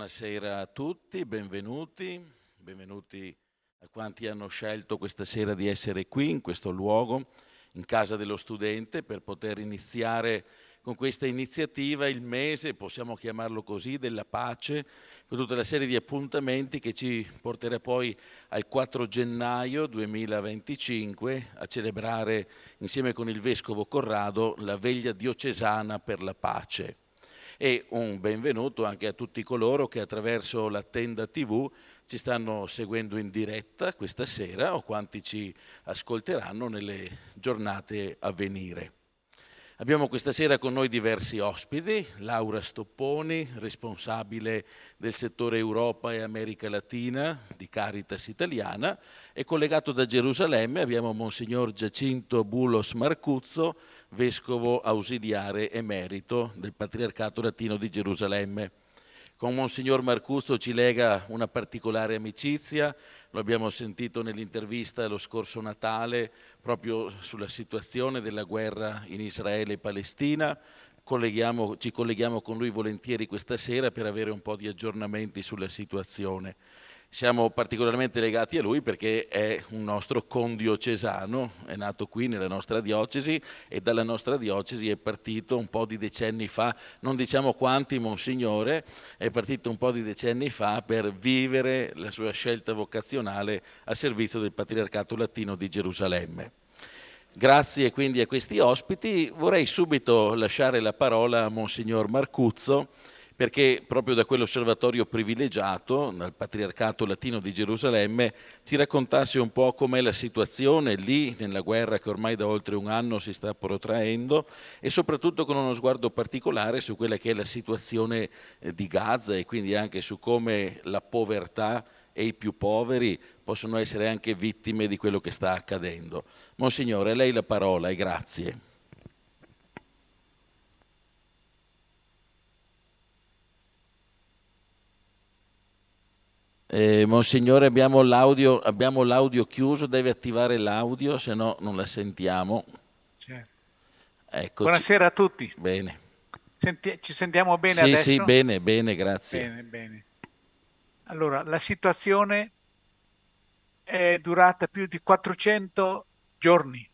buonasera a tutti, benvenuti a quanti hanno scelto questa sera di essere qui, in questo luogo, in Casa dello Studente, per poter iniziare con questa iniziativa il mese, possiamo chiamarlo così, della pace, con tutta la serie di appuntamenti che ci porterà poi al 4 gennaio 2025 a celebrare insieme con il Vescovo Corrado la veglia diocesana per la pace. E un benvenuto anche a tutti coloro che attraverso la Tenda TV ci stanno seguendo in diretta questa sera o quanti ci ascolteranno nelle giornate a venire. Abbiamo questa sera con noi diversi ospiti: Laura Stopponi, responsabile del settore Europa e America Latina di Caritas Italiana, e collegato da Gerusalemme abbiamo Monsignor Giacinto Bulos Marcuzzo, vescovo ausiliare emerito del Patriarcato Latino di Gerusalemme. Con Monsignor Marcuzzo ci lega una particolare amicizia, lo abbiamo sentito nell'intervista lo scorso Natale proprio sulla situazione della guerra in Israele e Palestina. Ci colleghiamo con lui volentieri questa sera per avere un po' di aggiornamenti sulla situazione. Siamo particolarmente legati a lui perché è un nostro condiocesano, è nato qui nella nostra diocesi e dalla nostra diocesi è partito un po' di decenni fa, non diciamo quanti, Monsignore, è partito un po' di decenni fa per vivere la sua scelta vocazionale a servizio del Patriarcato Latino di Gerusalemme. Grazie quindi a questi ospiti. Vorrei subito lasciare la parola a Monsignor Marcuzzo, perché proprio da quell'osservatorio privilegiato, dal Patriarcato Latino di Gerusalemme, ci raccontasse un po' com'è la situazione lì, nella guerra che ormai da oltre un anno si sta protraendo, e soprattutto con uno sguardo particolare su quella che è la situazione di Gaza e quindi anche su come la povertà e i più poveri possono essere anche vittime di quello che sta accadendo. Monsignore, a lei la parola e grazie. Monsignore, abbiamo l'audio chiuso, deve attivare l'audio, se no non la sentiamo. Certo. Eccoci. Buonasera a tutti. Bene. Ci sentiamo bene Sì, adesso? sì, bene, grazie. Bene, bene. Allora, la situazione è durata più di 400 giorni.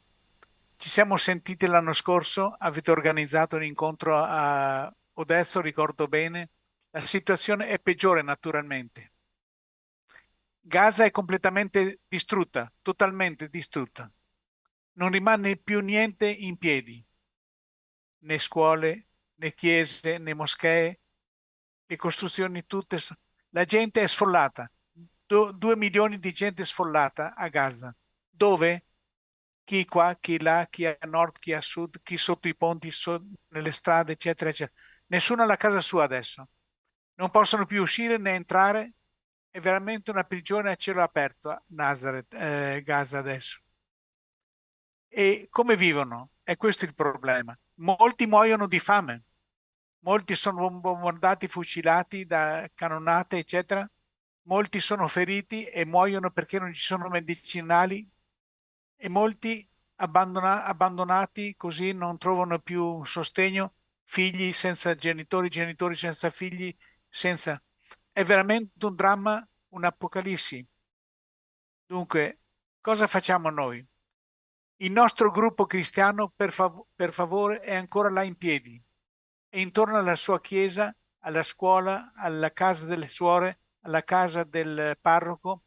Ci siamo sentiti l'anno scorso, avete organizzato un incontro a Odesso, ricordo bene. La situazione è peggiore naturalmente. Gaza è completamente distrutta, totalmente distrutta. Non rimane più niente in piedi, né scuole, né chiese, né moschee, le costruzioni tutte. La gente è sfollata, 2 milioni di gente sfollata a Gaza. Dove? Chi qua, chi là, chi a nord, chi a sud, chi sotto i ponti, nelle strade, eccetera, eccetera. Nessuno ha la casa sua adesso. Non possono più uscire né entrare. È veramente una prigione a cielo aperto a Nazareth, Gaza adesso. E come vivono? È questo il problema. Molti muoiono di fame, molti sono bombardati, fucilati da cannonate, eccetera. Molti sono feriti e muoiono perché non ci sono medicinali e molti abbandonati così non trovano più sostegno, figli senza genitori, genitori senza figli, senza... È veramente un dramma, un'apocalissi. Dunque, cosa facciamo noi? Il nostro gruppo cristiano, per favore, è ancora là in piedi e intorno alla sua chiesa, alla scuola, alla casa delle suore, alla casa del parroco,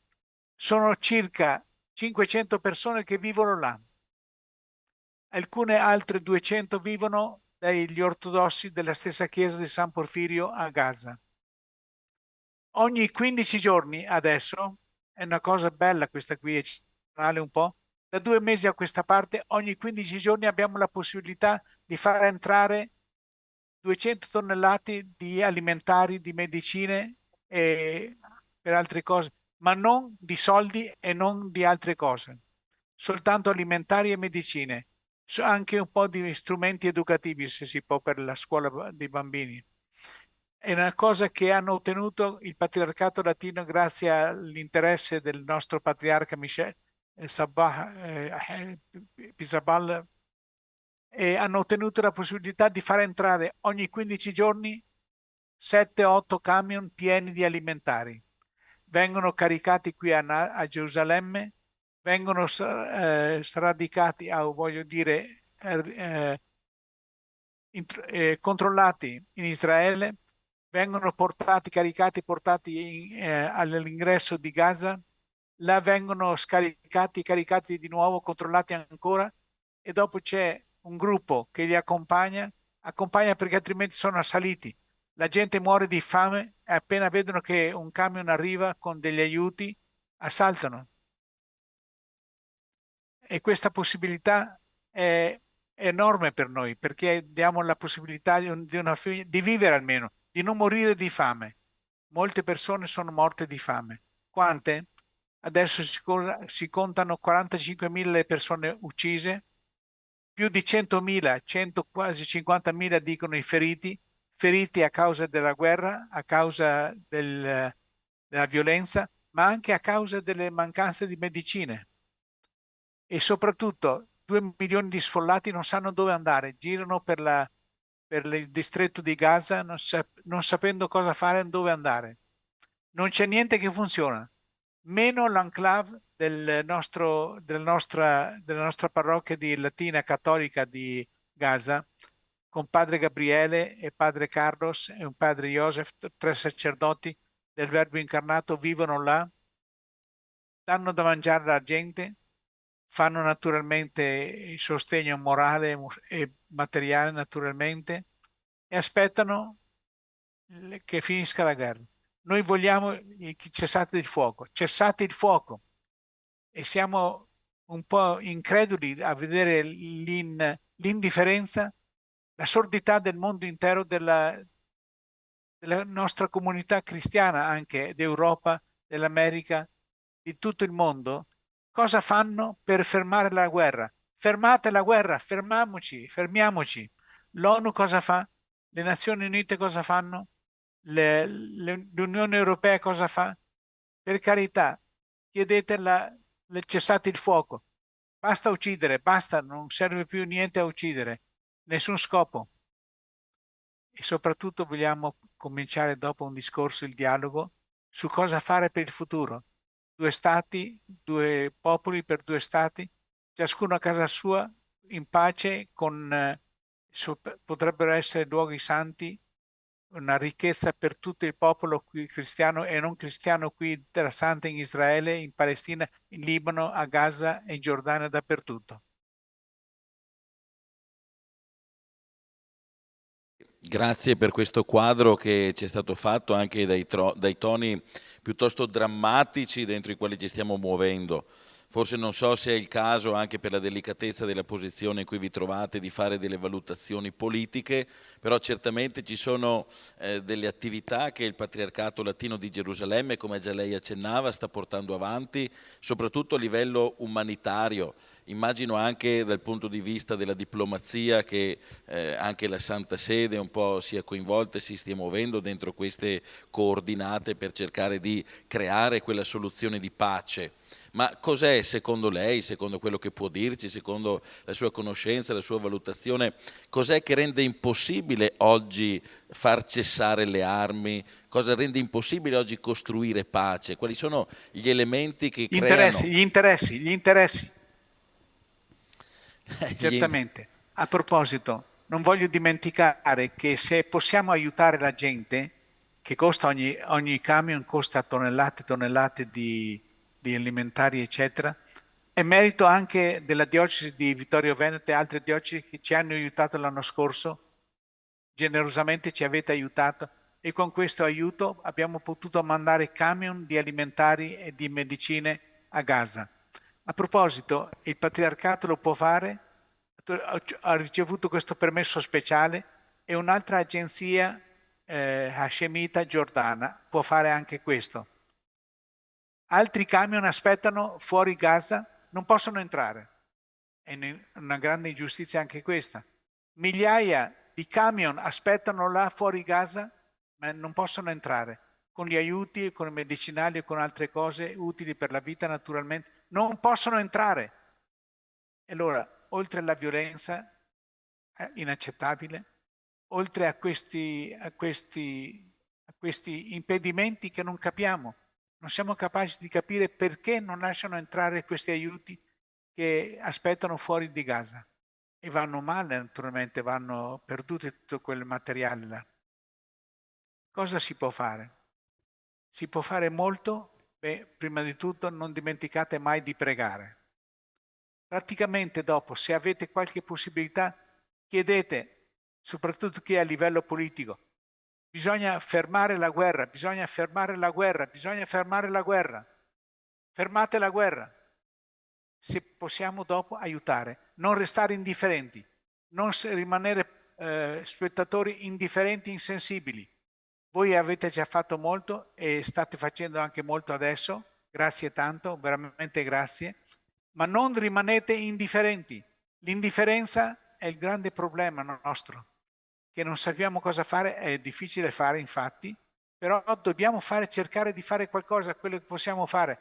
sono circa 500 persone che vivono là. Alcune altre 200 vivono dagli ortodossi della stessa chiesa di San Porfirio a Gaza. Ogni 15 giorni adesso, è una cosa bella questa qui, eccezionale un po', da 2 mesi a questa parte, ogni 15 giorni abbiamo la possibilità di far entrare 200 tonnellate di alimentari, di medicine e per altre cose, ma non di soldi e non di altre cose, soltanto alimentari e medicine, anche un po' di strumenti educativi, se si può, per la scuola dei bambini. È una cosa che hanno ottenuto il Patriarcato Latino grazie all'interesse del nostro patriarca Michel Sabah Pisabal, e hanno ottenuto la possibilità di far entrare ogni 15 giorni 7-8 camion pieni di alimentari. Vengono caricati qui a Gerusalemme, vengono sradicati, voglio dire, controllati in Israele, vengono caricati, portati all'ingresso di Gaza, là vengono caricati di nuovo, controllati ancora, e dopo c'è un gruppo che li accompagna perché altrimenti sono assaliti. La gente muore di fame e appena vedono che un camion arriva con degli aiuti, assaltano. E questa possibilità è enorme per noi perché diamo la possibilità di vivere almeno, di non morire di fame. Molte persone sono morte di fame. Quante? Adesso si contano 45.000 persone uccise, più di 100.000, quasi 50.000 dicono i feriti a causa della guerra, a causa della violenza, ma anche a causa delle mancanze di medicine. E soprattutto 2 milioni di sfollati non sanno dove andare, girano per il distretto di Gaza non sapendo cosa fare e dove andare. Non c'è niente che funziona, meno l'enclave della nostra parrocchia di Latina Cattolica di Gaza, con padre Gabriele e padre Carlos e un padre Joseph, 3 sacerdoti del Verbo incarnato, vivono là, danno da mangiare alla gente, fanno naturalmente il sostegno morale e materiale naturalmente e aspettano che finisca la guerra. Noi vogliamo cessate il fuoco e siamo un po' increduli a vedere l'indifferenza, la sordità del mondo intero, della nostra comunità cristiana, anche d'Europa, dell'America, di tutto il mondo. Cosa fanno per fermare la guerra? Fermate la guerra, fermiamoci. L'ONU cosa fa? Le Nazioni Unite cosa fanno? L'Unione Europea cosa fa? Per carità, chiedete cessate il fuoco. Basta uccidere, basta, non serve più niente a uccidere, nessun scopo. E soprattutto vogliamo cominciare dopo un discorso, il dialogo, su cosa fare per il futuro. 2 stati, 2 popoli per 2 stati, ciascuno a casa sua, in pace, potrebbero essere luoghi santi, una ricchezza per tutto il popolo qui cristiano e non cristiano qui interessante in Israele, in Palestina, in Libano, a Gaza e in Giordania, dappertutto. Grazie per questo quadro che ci è stato fatto anche dai toni piuttosto drammatici dentro i quali ci stiamo muovendo. Forse non so se è il caso, anche per la delicatezza della posizione in cui vi trovate, di fare delle valutazioni politiche, però certamente ci sono delle attività che il Patriarcato Latino di Gerusalemme, come già lei accennava, sta portando avanti, soprattutto a livello umanitario. Immagino anche dal punto di vista della diplomazia che anche la Santa Sede un po' sia coinvolta e si stia muovendo dentro queste coordinate per cercare di creare quella soluzione di pace. Ma cos'è secondo lei, secondo quello che può dirci, secondo la sua conoscenza, la sua valutazione, cos'è che rende impossibile oggi far cessare le armi? Cosa rende impossibile oggi costruire pace? Quali sono gli elementi che creano? Gli interessi. Certamente. A proposito, non voglio dimenticare che se possiamo aiutare la gente, che costa ogni camion costa tonnellate e tonnellate di alimentari, eccetera, è merito anche della diocesi di Vittorio Veneto e altre diocesi che ci hanno aiutato l'anno scorso, generosamente ci avete aiutato e con questo aiuto abbiamo potuto mandare camion di alimentari e di medicine a Gaza. A proposito, il patriarcato lo può fare, ha ricevuto questo permesso speciale e un'altra agenzia hashemita giordana può fare anche questo. Altri camion aspettano fuori Gaza, non possono entrare. È una grande ingiustizia anche questa. Migliaia di camion aspettano là fuori Gaza, ma non possono entrare. Con gli aiuti, con i medicinali e con altre cose utili per la vita naturalmente, non possono entrare. E allora, oltre alla violenza inaccettabile, oltre a questi questi impedimenti che non capiamo. Non siamo capaci di capire perché non lasciano entrare questi aiuti che aspettano fuori di Gaza. E vanno male, naturalmente, vanno perdute tutto quel materiale là. Cosa si può fare? Si può fare molto. Beh, prima di tutto non dimenticate mai di pregare. Praticamente dopo, se avete qualche possibilità, chiedete, soprattutto chi è a livello politico, bisogna fermare la guerra, bisogna fermare la guerra, bisogna fermare la guerra. Fermate la guerra. Se possiamo dopo aiutare, non restare indifferenti, non rimanere spettatori indifferenti, insensibili. Voi avete già fatto molto e state facendo anche molto adesso, grazie tanto, veramente grazie, ma non rimanete indifferenti. L'indifferenza è il grande problema nostro, che non sappiamo cosa fare, è difficile fare infatti, però dobbiamo cercare di fare qualcosa, quello che possiamo fare,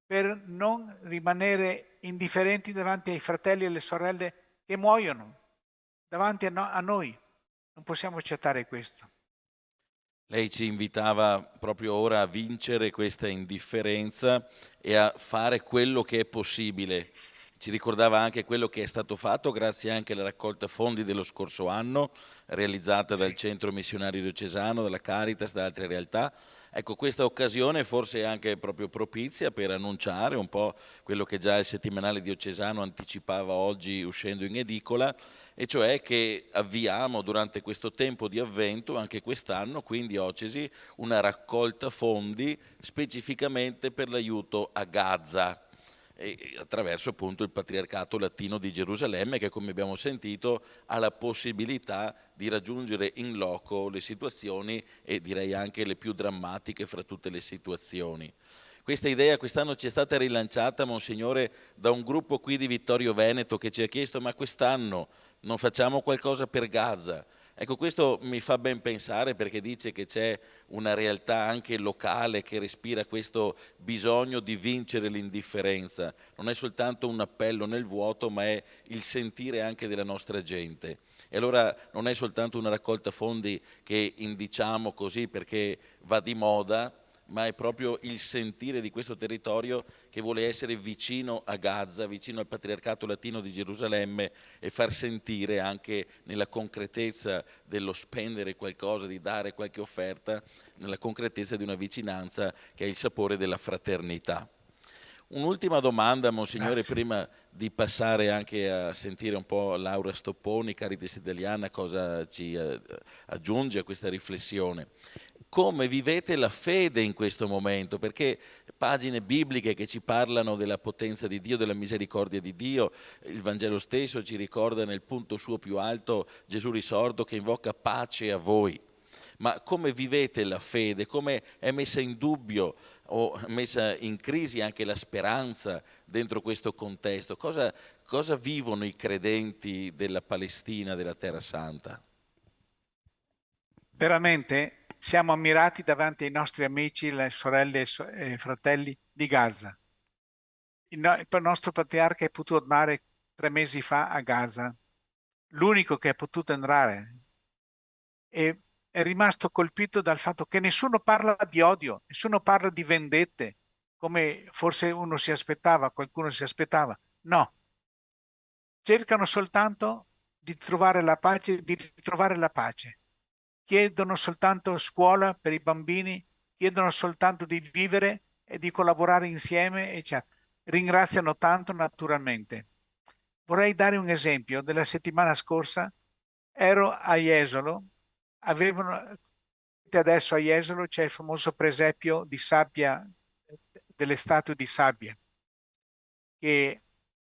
per non rimanere indifferenti davanti ai fratelli e alle sorelle che muoiono, davanti a noi. Non possiamo accettare questo. Lei ci invitava proprio ora a vincere questa indifferenza e a fare quello che è possibile. Ci ricordava anche quello che è stato fatto grazie anche alla raccolta fondi dello scorso anno, realizzata dal Centro Missionario Diocesano, dalla Caritas, da altre realtà. Ecco, questa occasione forse è anche proprio propizia per annunciare un po' quello che già il settimanale diocesano anticipava oggi uscendo in edicola, e cioè che avviamo durante questo tempo di avvento, anche quest'anno, qui in diocesi, una raccolta fondi specificamente per l'aiuto a Gaza, e attraverso appunto il Patriarcato Latino di Gerusalemme, che come abbiamo sentito ha la possibilità di raggiungere in loco le situazioni, e direi anche le più drammatiche fra tutte le situazioni. Questa idea quest'anno ci è stata rilanciata, Monsignore, da un gruppo qui di Vittorio Veneto che ci ha chiesto: ma quest'anno non facciamo qualcosa per Gaza? Ecco, questo mi fa ben pensare, perché dice che c'è una realtà anche locale che respira questo bisogno di vincere l'indifferenza. Non è soltanto un appello nel vuoto, ma è il sentire anche della nostra gente. E allora non è soltanto una raccolta fondi che indiciamo così perché va di moda, ma è proprio il sentire di questo territorio che vuole essere vicino a Gaza, vicino al Patriarcato Latino di Gerusalemme, e far sentire anche nella concretezza dello spendere qualcosa, di dare qualche offerta, nella concretezza di una vicinanza che ha il sapore della fraternità. Un'ultima domanda, Monsignore, Grazie. prima di passare anche a sentire un po' Laura Stopponi, Caritas Italiana, cosa ci aggiunge a questa riflessione. Come vivete la fede in questo momento? Perché pagine bibliche che ci parlano della potenza di Dio, della misericordia di Dio, il Vangelo stesso ci ricorda nel punto suo più alto Gesù risorto che invoca pace a voi. Ma come vivete la fede? Come è messa in dubbio o messa in crisi anche la speranza dentro questo contesto? Cosa vivono i credenti della Palestina, della Terra Santa? Veramente siamo ammirati davanti ai nostri amici, le sorelle e fratelli di Gaza. Il nostro patriarca è potuto andare 3 mesi fa a Gaza, l'unico che è potuto andare, e è rimasto colpito dal fatto che nessuno parla di odio, nessuno parla di vendette, come forse uno si aspettava, qualcuno si aspettava. No, cercano soltanto di trovare la pace, di ritrovare la pace. Chiedono soltanto scuola per i bambini, chiedono soltanto di vivere e di collaborare insieme, eccetera. Ringraziano tanto naturalmente. Vorrei dare un esempio. Della settimana scorsa ero a Jesolo, avevano, adesso a Jesolo c'è il famoso presepio di sabbia, delle statue di sabbia, che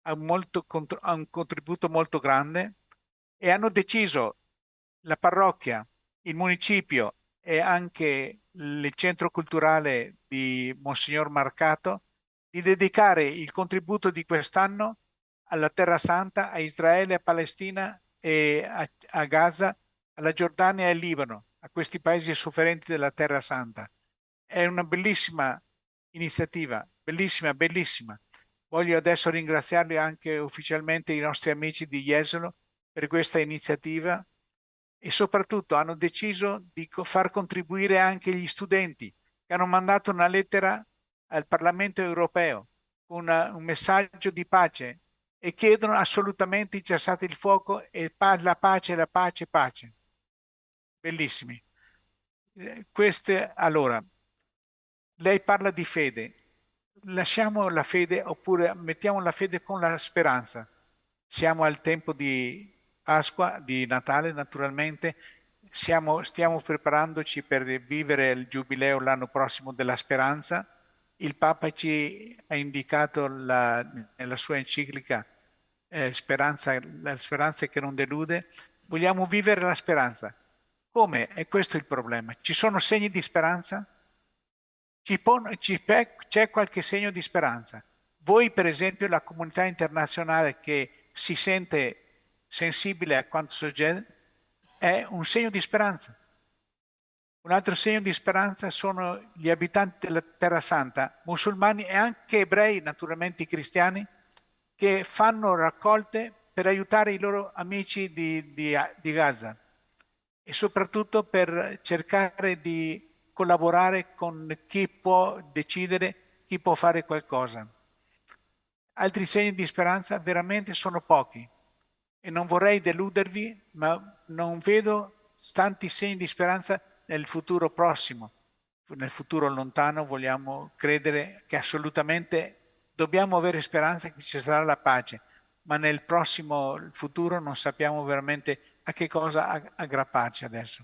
ha un contributo molto grande, e hanno deciso la parrocchia, il municipio e anche il centro culturale di Monsignor Marcato di dedicare il contributo di quest'anno alla Terra Santa, a Israele, a Palestina e a Gaza, alla Giordania e al Libano, a questi paesi sofferenti della Terra Santa. È una bellissima iniziativa, bellissima, bellissima. Voglio adesso ringraziarli anche ufficialmente i nostri amici di Jesolo per questa iniziativa, e soprattutto hanno deciso di far contribuire anche gli studenti, che hanno mandato una lettera al Parlamento europeo con un messaggio di pace e chiedono assolutamente il cessate il fuoco e la pace, la pace, pace. Bellissimi. Allora, lei parla di fede. Lasciamo la fede oppure mettiamo la fede con la speranza. Siamo al tempo di Pasqua, di Natale naturalmente, stiamo preparandoci per vivere il giubileo l'anno prossimo della speranza. Il Papa ci ha indicato nella sua enciclica speranza, la speranza che non delude. Vogliamo vivere la speranza. Come? E questo è il problema. Ci sono segni di speranza? C'è qualche segno di speranza. Voi, per esempio, la comunità internazionale che si sente sensibile a quanto succede, è un segno di speranza. Un altro segno di speranza sono gli abitanti della Terra Santa, musulmani e anche ebrei, naturalmente i cristiani, che fanno raccolte per aiutare i loro amici di Gaza e soprattutto per cercare di collaborare con chi può decidere, chi può fare qualcosa. Altri segni di speranza veramente sono pochi e non vorrei deludervi, ma non vedo tanti segni di speranza nel futuro prossimo. Nel futuro lontano vogliamo credere che assolutamente dobbiamo avere speranza che ci sarà la pace, ma nel prossimo futuro non sappiamo veramente a che cosa aggrapparci adesso.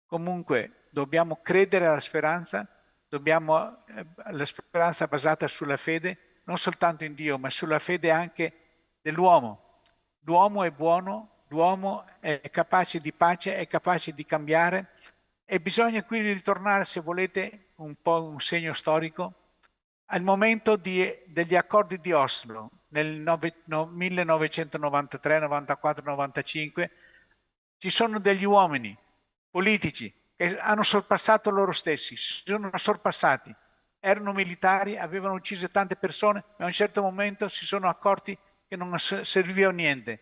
Comunque dobbiamo credere alla speranza, la speranza basata sulla fede, non soltanto in Dio, ma sulla fede anche dell'uomo. L'uomo è buono, l'uomo è capace di pace, è capace di cambiare e bisogna quindi ritornare, se volete, un po' un segno storico, al momento degli accordi di Oslo nel 1993, 94, 95. Ci sono degli uomini politici che hanno sorpassato loro stessi, si sono sorpassati, erano militari, avevano ucciso tante persone, ma a un certo momento si sono accorti che non serviva a niente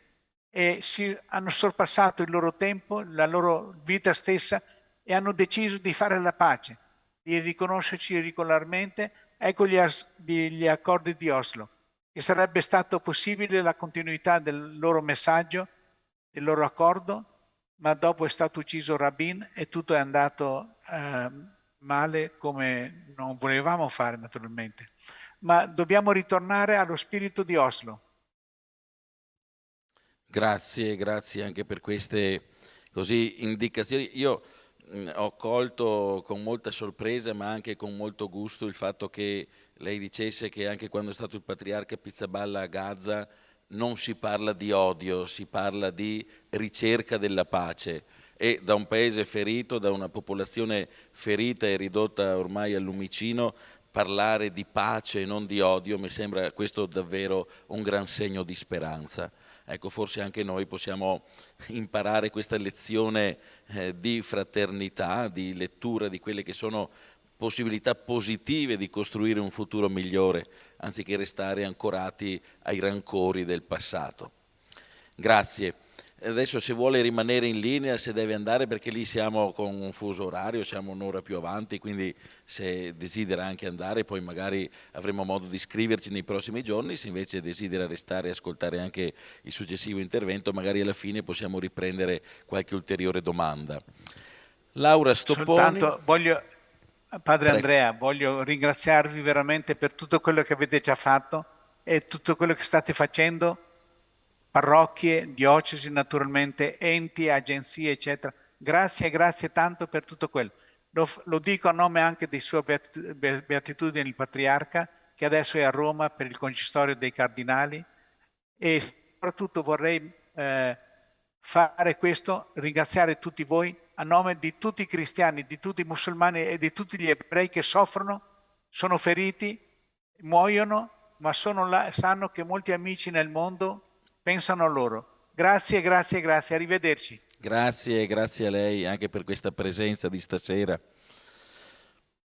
e hanno sorpassato il loro tempo, la loro vita stessa e hanno deciso di fare la pace, di riconoscerci regolarmente. Ecco gli accordi di Oslo, che sarebbe stato possibile la continuità del loro messaggio, del loro accordo, ma dopo è stato ucciso Rabin e tutto è andato male come non volevamo fare naturalmente. Ma dobbiamo ritornare allo spirito di Oslo. Grazie, grazie anche per queste così indicazioni. Io ho colto con molta sorpresa ma anche con molto gusto il fatto che lei dicesse che anche quando è stato il patriarca Pizzaballa a Gaza non si parla di odio, si parla di ricerca della pace e da un paese ferito, da una popolazione ferita e ridotta ormai al lumicino, parlare di pace e non di odio mi sembra questo davvero un gran segno di speranza. Ecco, forse anche noi possiamo imparare questa lezione di fraternità, di lettura di quelle che sono possibilità positive di costruire un futuro migliore, anziché restare ancorati ai rancori del passato. Grazie. Adesso se vuole rimanere in linea, se deve andare, perché lì siamo con un fuso orario, siamo un'ora più avanti, quindi se desidera anche andare, poi magari avremo modo di scriverci nei prossimi giorni, se invece desidera restare e ascoltare anche il successivo intervento, magari alla fine possiamo riprendere qualche ulteriore domanda. Laura Stopponi. Soltanto Padre Andrea, voglio ringraziarvi veramente per tutto quello che avete già fatto e tutto quello che state facendo, parrocchie, diocesi naturalmente, enti, agenzie, eccetera. Grazie, grazie tanto per tutto quello. Lo dico a nome anche di sua beatitudine il Patriarca, che adesso è a Roma per il Concistorio dei Cardinali, e soprattutto vorrei fare questo, ringraziare tutti voi a nome di tutti i cristiani, di tutti i musulmani e di tutti gli ebrei che soffrono, sono feriti, muoiono, ma sono là, sanno che molti amici nel mondo pensano a loro. Grazie, grazie, grazie, arrivederci. Grazie, grazie a lei anche per questa presenza di stasera.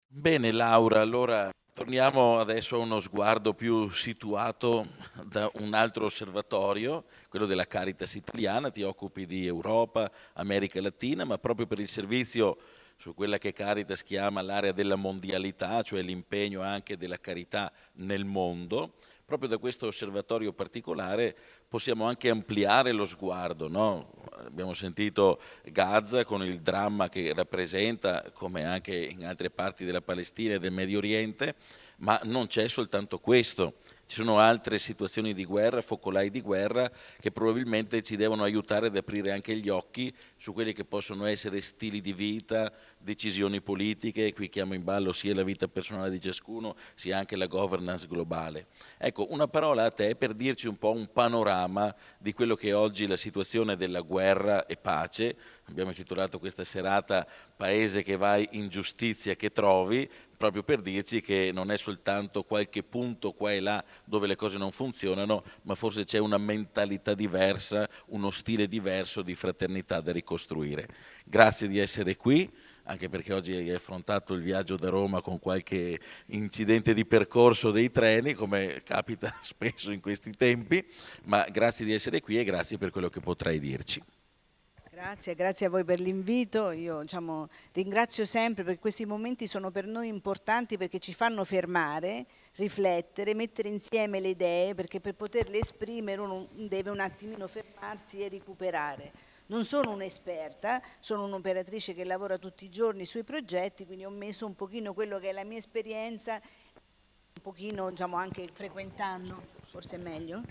Bene Laura, allora Torniamo adesso a uno sguardo più situato da un altro osservatorio, quello della Caritas italiana. Ti occupi di Europa, America Latina, ma proprio per il servizio su quella che Caritas chiama l'area della mondialità, cioè l'impegno anche della carità nel mondo. Proprio da questo osservatorio particolare possiamo anche ampliare lo sguardo, no? Abbiamo sentito Gaza con il dramma che rappresenta, come anche in altre parti della Palestina e del Medio Oriente, ma non c'è soltanto questo. Ci sono altre situazioni di guerra, focolai di guerra, che probabilmente ci devono aiutare ad aprire anche gli occhi su quelli che possono essere stili di vita, decisioni politiche, qui chiamo in ballo sia la vita personale di ciascuno, sia anche la governance globale. Ecco, una parola a te per dirci un po' un panorama di quello che è oggi la situazione della guerra e pace. Abbiamo intitolato questa serata Paese che vai in giustizia che trovi, proprio per dirci che non è soltanto qualche punto qua e là dove le cose non funzionano, ma forse c'è una mentalità diversa, uno stile diverso di fraternità da ricostruire. Grazie di essere qui, anche perché oggi hai affrontato il viaggio da Roma con qualche incidente di percorso dei treni, come capita spesso in questi tempi, ma grazie di essere qui e grazie per quello che potrai dirci. Grazie a voi per l'invito. Io ringrazio sempre perché questi momenti sono per noi importanti perché ci fanno fermare, riflettere, mettere insieme le idee, perché per poterle esprimere uno deve un attimino fermarsi e recuperare. Non sono un'esperta, sono un'operatrice che lavora tutti i giorni sui progetti, quindi ho messo un pochino quello che è la mia esperienza, un pochino anche frequentando, forse è meglio?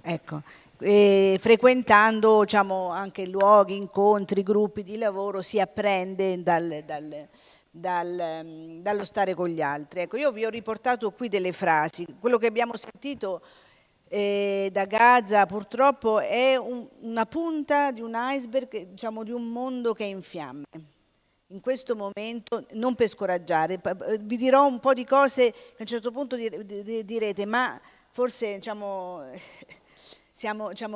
Ecco, frequentando anche luoghi, incontri, gruppi di lavoro si apprende dallo stare con gli altri. Ecco, io vi ho riportato qui delle frasi, quello che abbiamo sentito da Gaza purtroppo è una punta di un iceberg, di un mondo che è in fiamme. In questo momento, non per scoraggiare, vi dirò un po' di cose che a un certo punto direte, ma forse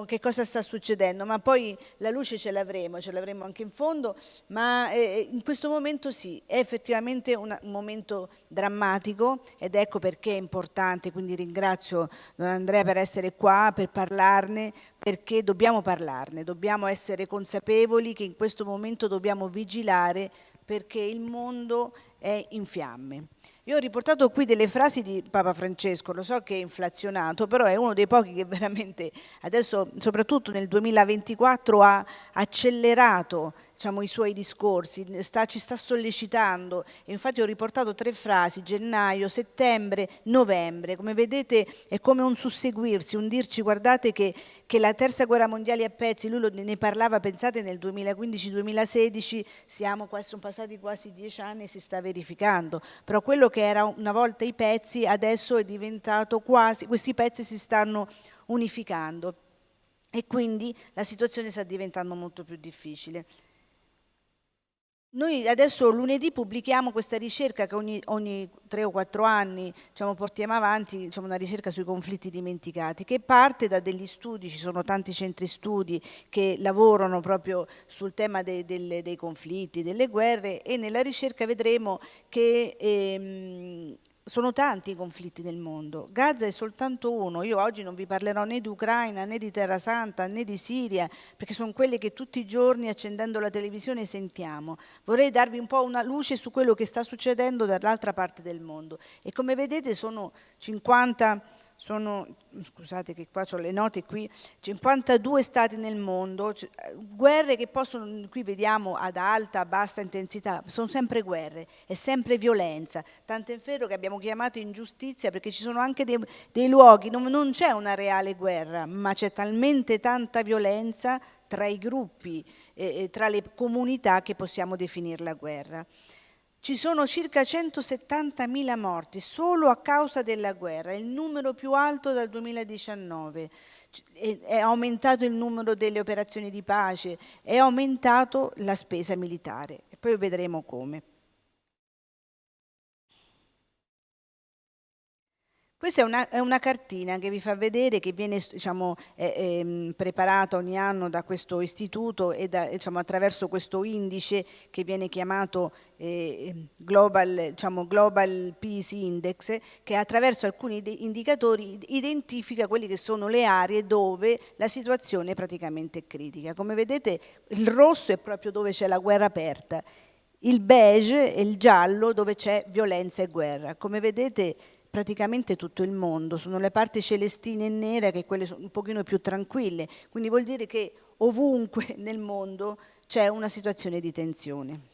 che cosa sta succedendo? Ma poi la luce ce l'avremo anche in fondo, ma in questo momento sì, è effettivamente un momento drammatico ed ecco perché è importante, quindi ringrazio Don Andrea per essere qua, per parlarne, perché dobbiamo parlarne, dobbiamo essere consapevoli che in questo momento dobbiamo vigilare perché il mondo è in fiamme. Io ho riportato qui delle frasi di Papa Francesco, lo so che è inflazionato, però è uno dei pochi che veramente adesso, soprattutto nel 2024, ha accelerato i suoi discorsi, ci sta sollecitando. E infatti ho riportato 3 frasi, gennaio, settembre, novembre. Come vedete è come un susseguirsi, un dirci guardate che la terza guerra mondiale a pezzi, lui ne parlava, pensate nel 2015-2016, sono passati quasi 10 anni e si sta verificando, però quello che era una volta i pezzi adesso è diventato quasi, questi pezzi si stanno unificando e quindi la situazione sta diventando molto più difficile. Noi adesso lunedì pubblichiamo questa ricerca che ogni 3 o 4 anni portiamo avanti, una ricerca sui conflitti dimenticati, che parte da degli studi, ci sono tanti centri studi che lavorano proprio sul tema dei conflitti, delle guerre e nella ricerca vedremo che sono tanti i conflitti nel mondo, Gaza è soltanto uno, io oggi non vi parlerò né di Ucraina, né di Terra Santa, né di Siria, perché sono quelle che tutti i giorni accendendo la televisione sentiamo. Vorrei darvi un po' una luce su quello che sta succedendo dall'altra parte del mondo e come vedete scusate che qua ho le note qui, 52 stati nel mondo, guerre che possono, qui vediamo ad alta, a bassa intensità, sono sempre guerre, è sempre violenza, tanto è vero che abbiamo chiamato ingiustizia perché ci sono anche dei luoghi, non c'è una reale guerra, ma c'è talmente tanta violenza tra i gruppi, tra le comunità che possiamo definirla guerra. Ci sono circa 170.000 morti solo a causa della guerra, il numero più alto dal 2019. È aumentato il numero delle operazioni di pace, è aumentato la spesa militare e poi vedremo come. Questa è una cartina che vi fa vedere, che viene, diciamo, preparata ogni anno da questo istituto e diciamo, attraverso questo indice che viene chiamato Global Peace Index, che attraverso alcuni indicatori identifica quelle che sono le aree dove la situazione è praticamente critica. Come vedete, il rosso è proprio dove c'è la guerra aperta, il beige e il giallo dove c'è violenza e guerra. Come vedete, praticamente tutto il mondo, sono le parti celestine e nere che quelle sono un pochino più tranquille, quindi vuol dire che ovunque nel mondo c'è una situazione di tensione.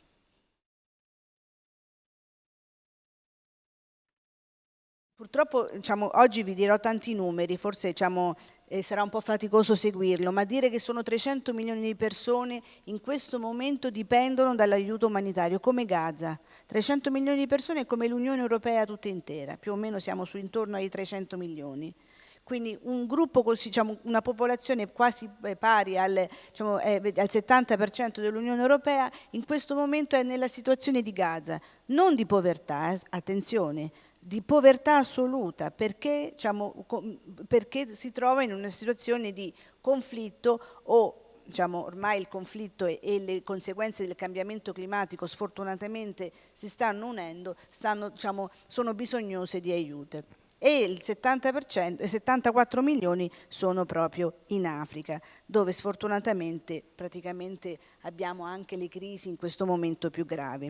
Purtroppo diciamo, oggi vi dirò tanti numeri, forse diciamo, sarà un po' faticoso seguirlo, ma dire che sono 300 milioni di persone in questo momento dipendono dall'aiuto umanitario, come Gaza. 300 milioni di persone è come l'Unione Europea tutta intera, più o meno siamo su intorno ai 300 milioni. Quindi un gruppo così, diciamo, una popolazione quasi pari al 70% dell'Unione Europea, in questo momento è nella situazione di Gaza, non di povertà, attenzione, di povertà assoluta, perché, diciamo, perché si trova in una situazione di conflitto o diciamo, ormai il conflitto e le conseguenze del cambiamento climatico sfortunatamente si stanno unendo, diciamo, sono bisognose di aiuto. E il 70%, 74 milioni sono proprio in Africa, dove sfortunatamente praticamente abbiamo anche le crisi in questo momento più gravi.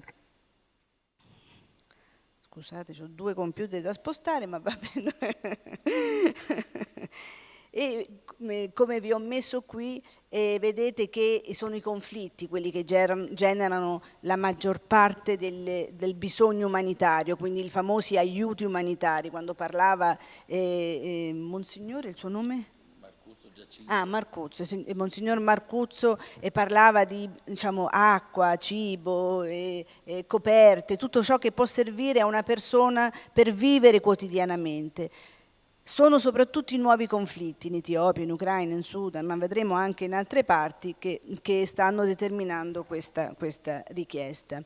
Scusate, ho 2 computer da spostare, ma va bene. E come vi ho messo qui, vedete che sono i conflitti quelli che generano la maggior parte del bisogno umanitario, quindi i famosi aiuti umanitari. Quando parlava Monsignore, il suo nome? Marcuzzo, Monsignor Marcuzzo parlava di diciamo, acqua, cibo, coperte, tutto ciò che può servire a una persona per vivere quotidianamente. Sono soprattutto i nuovi conflitti in Etiopia, in Ucraina, in Sudan, ma vedremo anche in altre parti che stanno determinando questa richiesta.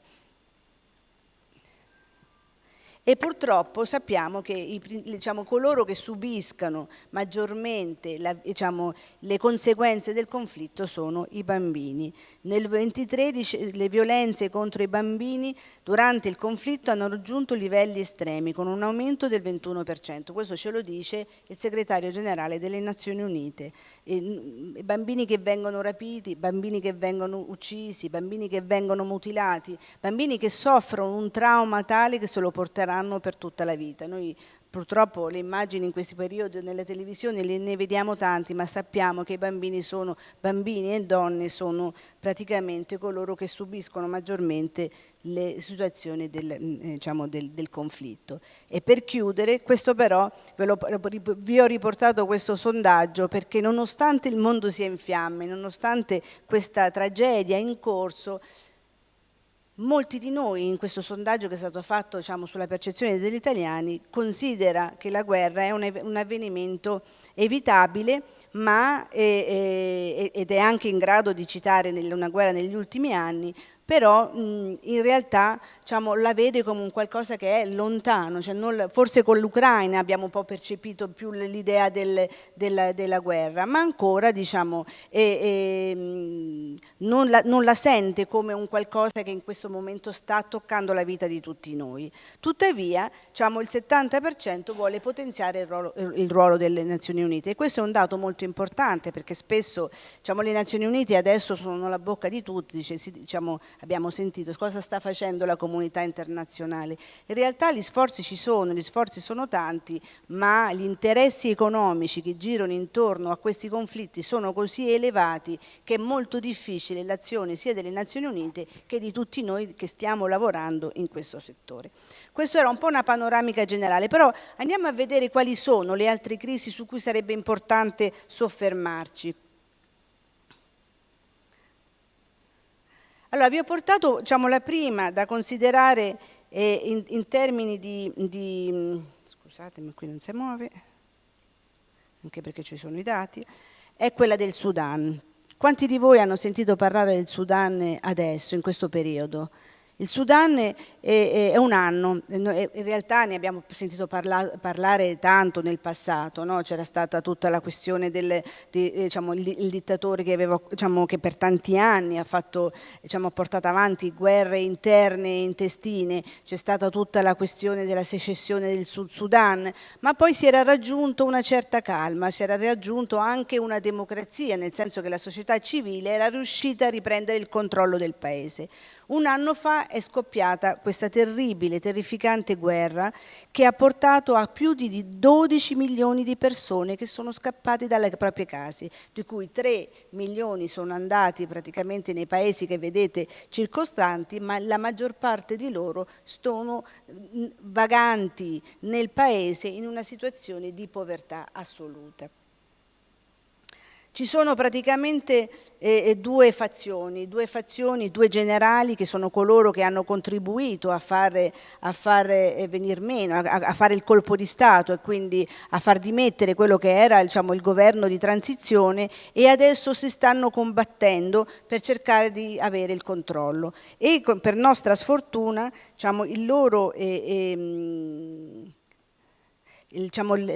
E purtroppo sappiamo che diciamo, coloro che subiscano maggiormente diciamo, le conseguenze del conflitto sono i bambini. Nel 2013 le violenze contro i bambini durante il conflitto hanno raggiunto livelli estremi con un aumento del 21%. Questo ce lo dice il segretario generale delle Nazioni Unite. I bambini che vengono rapiti, bambini che vengono uccisi, bambini che vengono mutilati, bambini che soffrono un trauma tale che se lo porteranno per tutta la vita. Noi purtroppo le immagini in questi periodi nelle televisioni ne vediamo tanti, ma sappiamo che i bambini e donne sono praticamente coloro che subiscono maggiormente le situazioni del conflitto. E per chiudere, questo però vi ho riportato questo sondaggio perché nonostante il mondo sia in fiamme, nonostante questa tragedia in corso, molti di noi in questo sondaggio che è stato fatto diciamo, sulla percezione degli italiani considera che la guerra è un avvenimento evitabile ma ed è anche in grado di citare una guerra negli ultimi anni, però in realtà diciamo, la vede come un qualcosa che è lontano, cioè forse con l'Ucraina abbiamo un po' percepito più l'idea della guerra, ma ancora diciamo, non la sente come un qualcosa che in questo momento sta toccando la vita di tutti noi. Tuttavia diciamo, il 70% vuole potenziare il ruolo delle Nazioni Unite e questo è un dato molto importante perché spesso diciamo, le Nazioni Unite adesso sono la bocca di tutti, diciamo, abbiamo sentito cosa sta facendo la comunità internazionale. In realtà gli sforzi ci sono, gli sforzi sono tanti, ma gli interessi economici che girano intorno a questi conflitti sono così elevati che è molto difficile l'azione sia delle Nazioni Unite che di tutti noi che stiamo lavorando in questo settore. Questo era un po' una panoramica generale, però andiamo a vedere quali sono le altre crisi su cui sarebbe importante soffermarci. Allora, vi ho portato diciamo, la prima da considerare in termini scusatemi, qui non si muove, anche perché ci sono i dati, è quella del Sudan. Quanti di voi hanno sentito parlare del Sudan adesso, in questo periodo? Il Sudan è un anno, in realtà ne abbiamo sentito parlare tanto nel passato, no? C'era stata tutta la questione diciamo, il dittatore diciamo, che per tanti anni ha portato avanti guerre interne e intestine, c'è stata tutta la questione della secessione del Sud Sudan, ma poi si era raggiunto una certa calma, si era raggiunto anche una democrazia, nel senso che la società civile era riuscita a riprendere il controllo del paese. Un anno fa è scoppiata questa terribile, terrificante guerra che ha portato a più di 12 milioni di persone che sono scappate dalle proprie case, di cui 3 milioni sono andati praticamente nei paesi che vedete circostanti, ma la maggior parte di loro sono vaganti nel paese in una situazione di povertà assoluta. Ci sono praticamente due fazioni, due generali che sono coloro che hanno contribuito a fare venir meno, a fare il colpo di Stato e quindi a far dimettere quello che era, diciamo, il governo di transizione, e adesso si stanno combattendo per cercare di avere il controllo. E per nostra sfortuna, diciamo,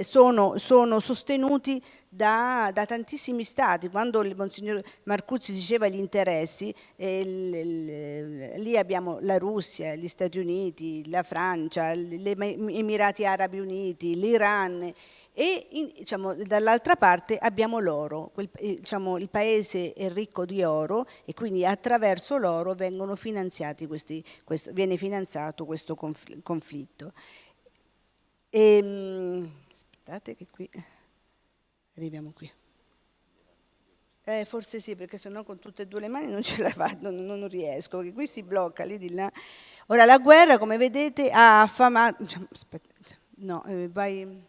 sono sostenuti da tantissimi stati. Quando il Monsignor Marcuzzi diceva gli interessi, lì abbiamo la Russia, gli Stati Uniti, la Francia, gli Emirati Arabi Uniti, l'Iran e diciamo, dall'altra parte abbiamo l'oro. Diciamo, il paese è ricco di oro e quindi attraverso l'oro viene finanziato questo conflitto. Aspettate che qui arriviamo qui. Forse sì, perché sennò con tutte e due le mani non ce la faccio, non riesco, perché qui si blocca lì di là. Ora la guerra, come vedete, ha affamato. Aspetta, no, vai.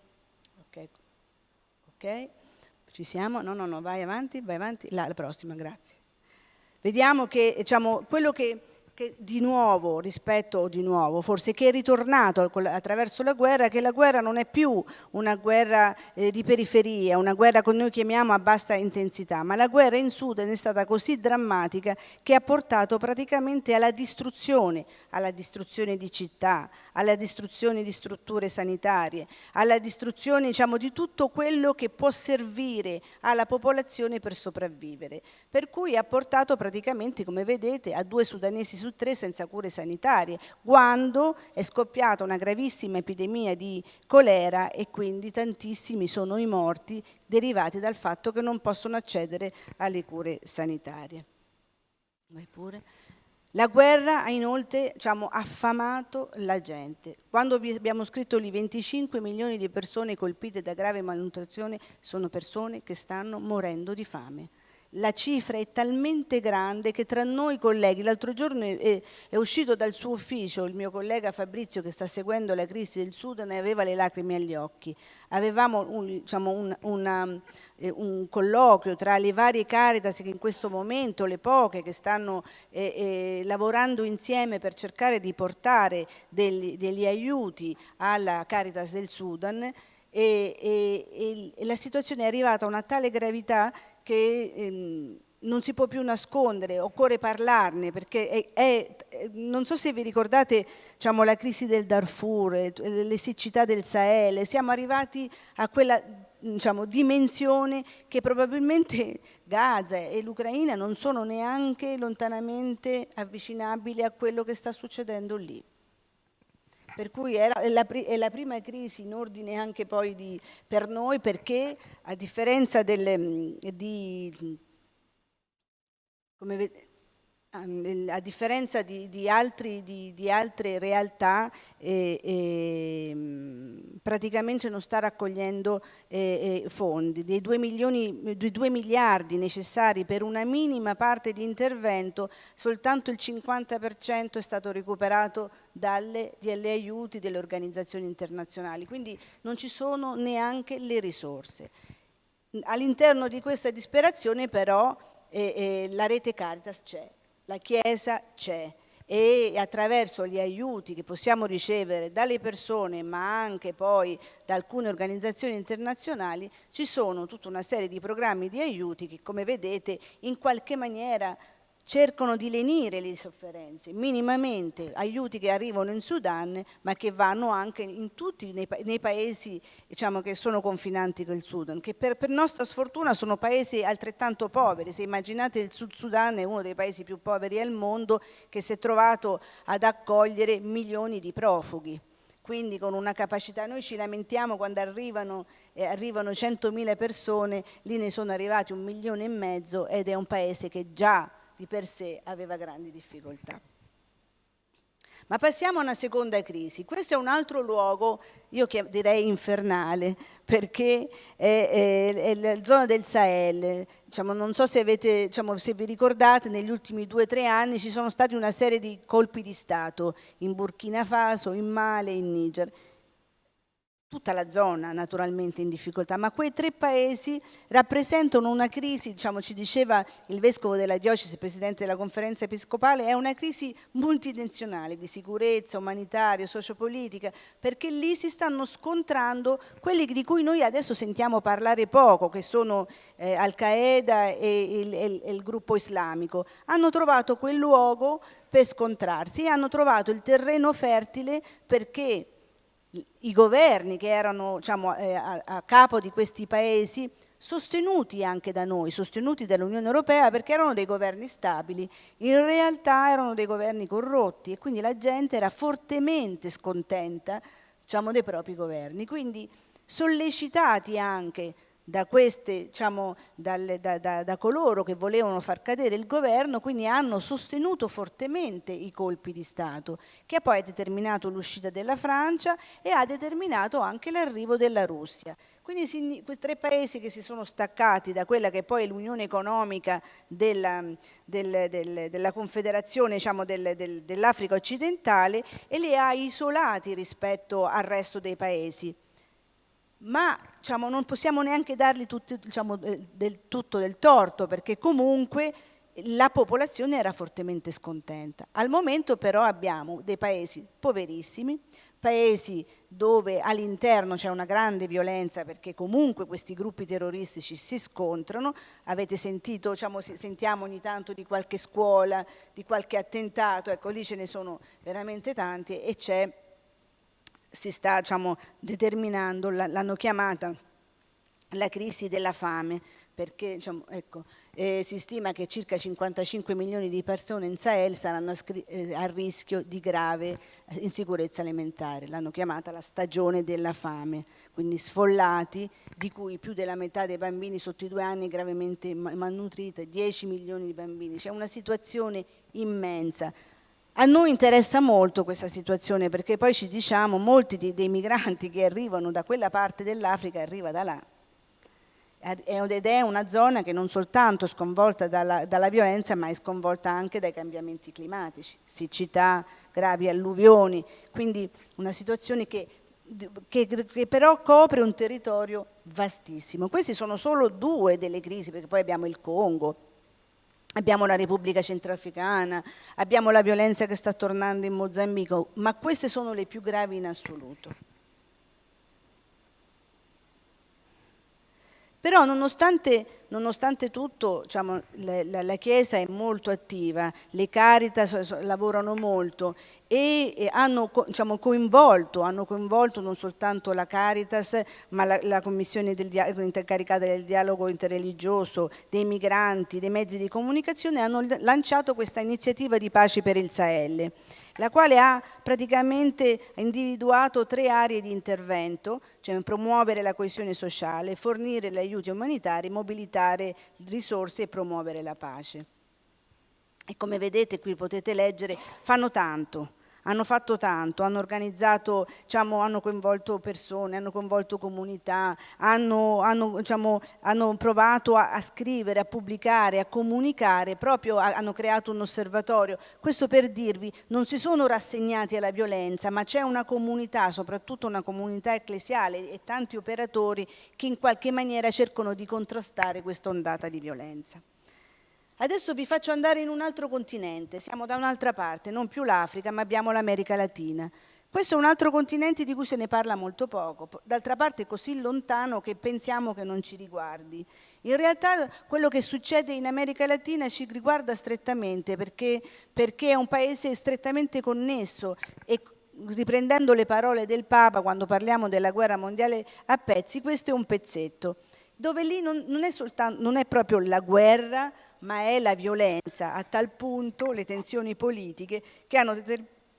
Ok, ci siamo? No, vai avanti. La prossima, grazie. Vediamo che, diciamo, quello che di nuovo, forse che è ritornato attraverso la guerra, che la guerra non è più una guerra di periferia, una guerra che noi chiamiamo a bassa intensità, ma la guerra in Sudan è stata così drammatica che ha portato praticamente alla distruzione di città, alla distruzione di strutture sanitarie, alla distruzione, diciamo, di tutto quello che può servire alla popolazione per sopravvivere. Per cui ha portato praticamente, come vedete, a 2 sudanesi su 3 senza cure sanitarie, quando è scoppiata una gravissima epidemia di colera e quindi tantissimi sono i morti derivati dal fatto che non possono accedere alle cure sanitarie. Vai pure. La guerra ha inoltre, diciamo, affamato la gente. Quando abbiamo scritto lì 25 milioni di persone colpite da grave malnutrizione, sono persone che stanno morendo di fame. La cifra è talmente grande che tra noi colleghi, l'altro giorno è uscito dal suo ufficio il mio collega Fabrizio che sta seguendo la crisi del Sudan e aveva le lacrime agli occhi. Avevamo un colloquio tra le varie Caritas che in questo momento, le poche che stanno lavorando insieme per cercare di portare degli aiuti alla Caritas del Sudan, e la situazione è arrivata a una tale gravità che non si può più nascondere, occorre parlarne, perché non so se vi ricordate, diciamo, la crisi del Darfur, le siccità del Sahel, siamo arrivati a quella, diciamo, dimensione che probabilmente Gaza e l'Ucraina non sono neanche lontanamente avvicinabili a quello che sta succedendo lì. Per cui è la prima crisi in ordine anche poi per noi, perché a differenza di altre realtà, praticamente non sta raccogliendo fondi. Dei 2 miliardi necessari per una minima parte di intervento, soltanto il 50% è stato recuperato dagli aiuti delle organizzazioni internazionali, quindi non ci sono neanche le risorse. All'interno di questa disperazione però la rete Caritas c'è, la Chiesa c'è, e attraverso gli aiuti che possiamo ricevere dalle persone ma anche poi da alcune organizzazioni internazionali ci sono tutta una serie di programmi di aiuti che, come vedete, in qualche maniera cercano di lenire le sofferenze, minimamente, aiuti che arrivano in Sudan, ma che vanno anche in tutti nei paesi, diciamo, che sono confinanti con il Sudan, che per nostra sfortuna sono paesi altrettanto poveri. Se immaginate, il Sud Sudan è uno dei paesi più poveri al mondo, che si è trovato ad accogliere milioni di profughi. Quindi con una capacità, noi ci lamentiamo quando arrivano 100.000 persone, lì ne sono arrivati 1,5 milioni, ed è un paese che già di per sé aveva grandi difficoltà. Ma passiamo a una seconda crisi. Questo è un altro luogo, io direi infernale, perché è la zona del Sahel. Diciamo, non so se se vi ricordate, negli ultimi 2 o 3 anni ci sono stati una serie di colpi di Stato in Burkina Faso, in Mali, in Niger. Tutta la zona naturalmente in difficoltà, ma quei 3 paesi rappresentano una crisi, diciamo, ci diceva il vescovo della diocesi, presidente della conferenza episcopale, è una crisi multidimensionale di sicurezza, umanitaria, sociopolitica, perché lì si stanno scontrando quelli di cui noi adesso sentiamo parlare poco, che sono Al-Qaeda e il gruppo islamico. Hanno trovato quel luogo per scontrarsi e hanno trovato il terreno fertile perché i governi che erano, diciamo, a capo di questi paesi, sostenuti anche da noi, sostenuti dall'Unione Europea, perché erano dei governi stabili, in realtà erano dei governi corrotti, e quindi la gente era fortemente scontenta, diciamo, dei propri governi. Quindi sollecitati anche da coloro che volevano far cadere il governo, quindi hanno sostenuto fortemente i colpi di Stato, che poi ha determinato l'uscita della Francia e ha determinato anche l'arrivo della Russia. Quindi questi 3 paesi che si sono staccati da quella che poi è l'unione economica della Confederazione, diciamo, dell'Africa occidentale, e li ha isolati rispetto al resto dei paesi. Ma, diciamo, non possiamo neanche dargli del torto, perché comunque la popolazione era fortemente scontenta. Al momento però abbiamo dei paesi poverissimi, paesi dove all'interno c'è una grande violenza, perché comunque questi gruppi terroristici si scontrano. Avete sentito, diciamo, sentiamo ogni tanto di qualche scuola, di qualche attentato, ecco, lì ce ne sono veramente tanti, e si sta, diciamo, determinando, l'hanno chiamata la crisi della fame, perché, diciamo, ecco, si stima che circa 55 milioni di persone in Sahel saranno a rischio di grave insicurezza alimentare. L'hanno chiamata la stagione della fame, quindi sfollati, di cui più della metà dei bambini sotto i 2 anni gravemente malnutriti, 10 milioni di bambini. C'è una situazione immensa. A noi interessa molto questa situazione, perché poi ci diciamo molti dei migranti che arrivano da quella parte dell'Africa arriva da là, ed è una zona che non soltanto è sconvolta dalla violenza, ma è sconvolta anche dai cambiamenti climatici, siccità, gravi alluvioni, quindi una situazione che però copre un territorio vastissimo. Queste sono solo 2 delle crisi, perché poi abbiamo il Congo, abbiamo la Repubblica Centrafricana, abbiamo la violenza che sta tornando in Mozambico, ma queste sono le più gravi in assoluto. Però nonostante tutto, diciamo, la Chiesa è molto attiva, le Caritas lavorano molto e hanno, diciamo, coinvolto non soltanto la Caritas, ma la Commissione incaricata del dialogo interreligioso, dei migranti, dei mezzi di comunicazione, hanno lanciato questa iniziativa di pace per il Sahel, la quale ha praticamente individuato 3 aree di intervento, cioè promuovere la coesione sociale, fornire gli aiuti umanitari, mobilitare risorse e promuovere la pace. E come vedete qui potete leggere, fanno tanto. Hanno fatto tanto, hanno organizzato, diciamo, hanno coinvolto persone, hanno coinvolto comunità, hanno provato a scrivere, a pubblicare, a comunicare, proprio hanno creato un osservatorio. Questo per dirvi, non si sono rassegnati alla violenza, ma c'è una comunità, soprattutto una comunità ecclesiale e tanti operatori che in qualche maniera cercano di contrastare questa ondata di violenza. Adesso vi faccio andare in un altro continente, siamo da un'altra parte, non più l'Africa, ma abbiamo l'America Latina. Questo è un altro continente di cui se ne parla molto poco, d'altra parte è così lontano che pensiamo che non ci riguardi. In realtà quello che succede in America Latina ci riguarda strettamente perché è un paese strettamente connesso e riprendendo le parole del Papa quando parliamo della guerra mondiale a pezzi, questo è un pezzetto, dove lì non è proprio la guerra, ma è la violenza, a tal punto le tensioni politiche che hanno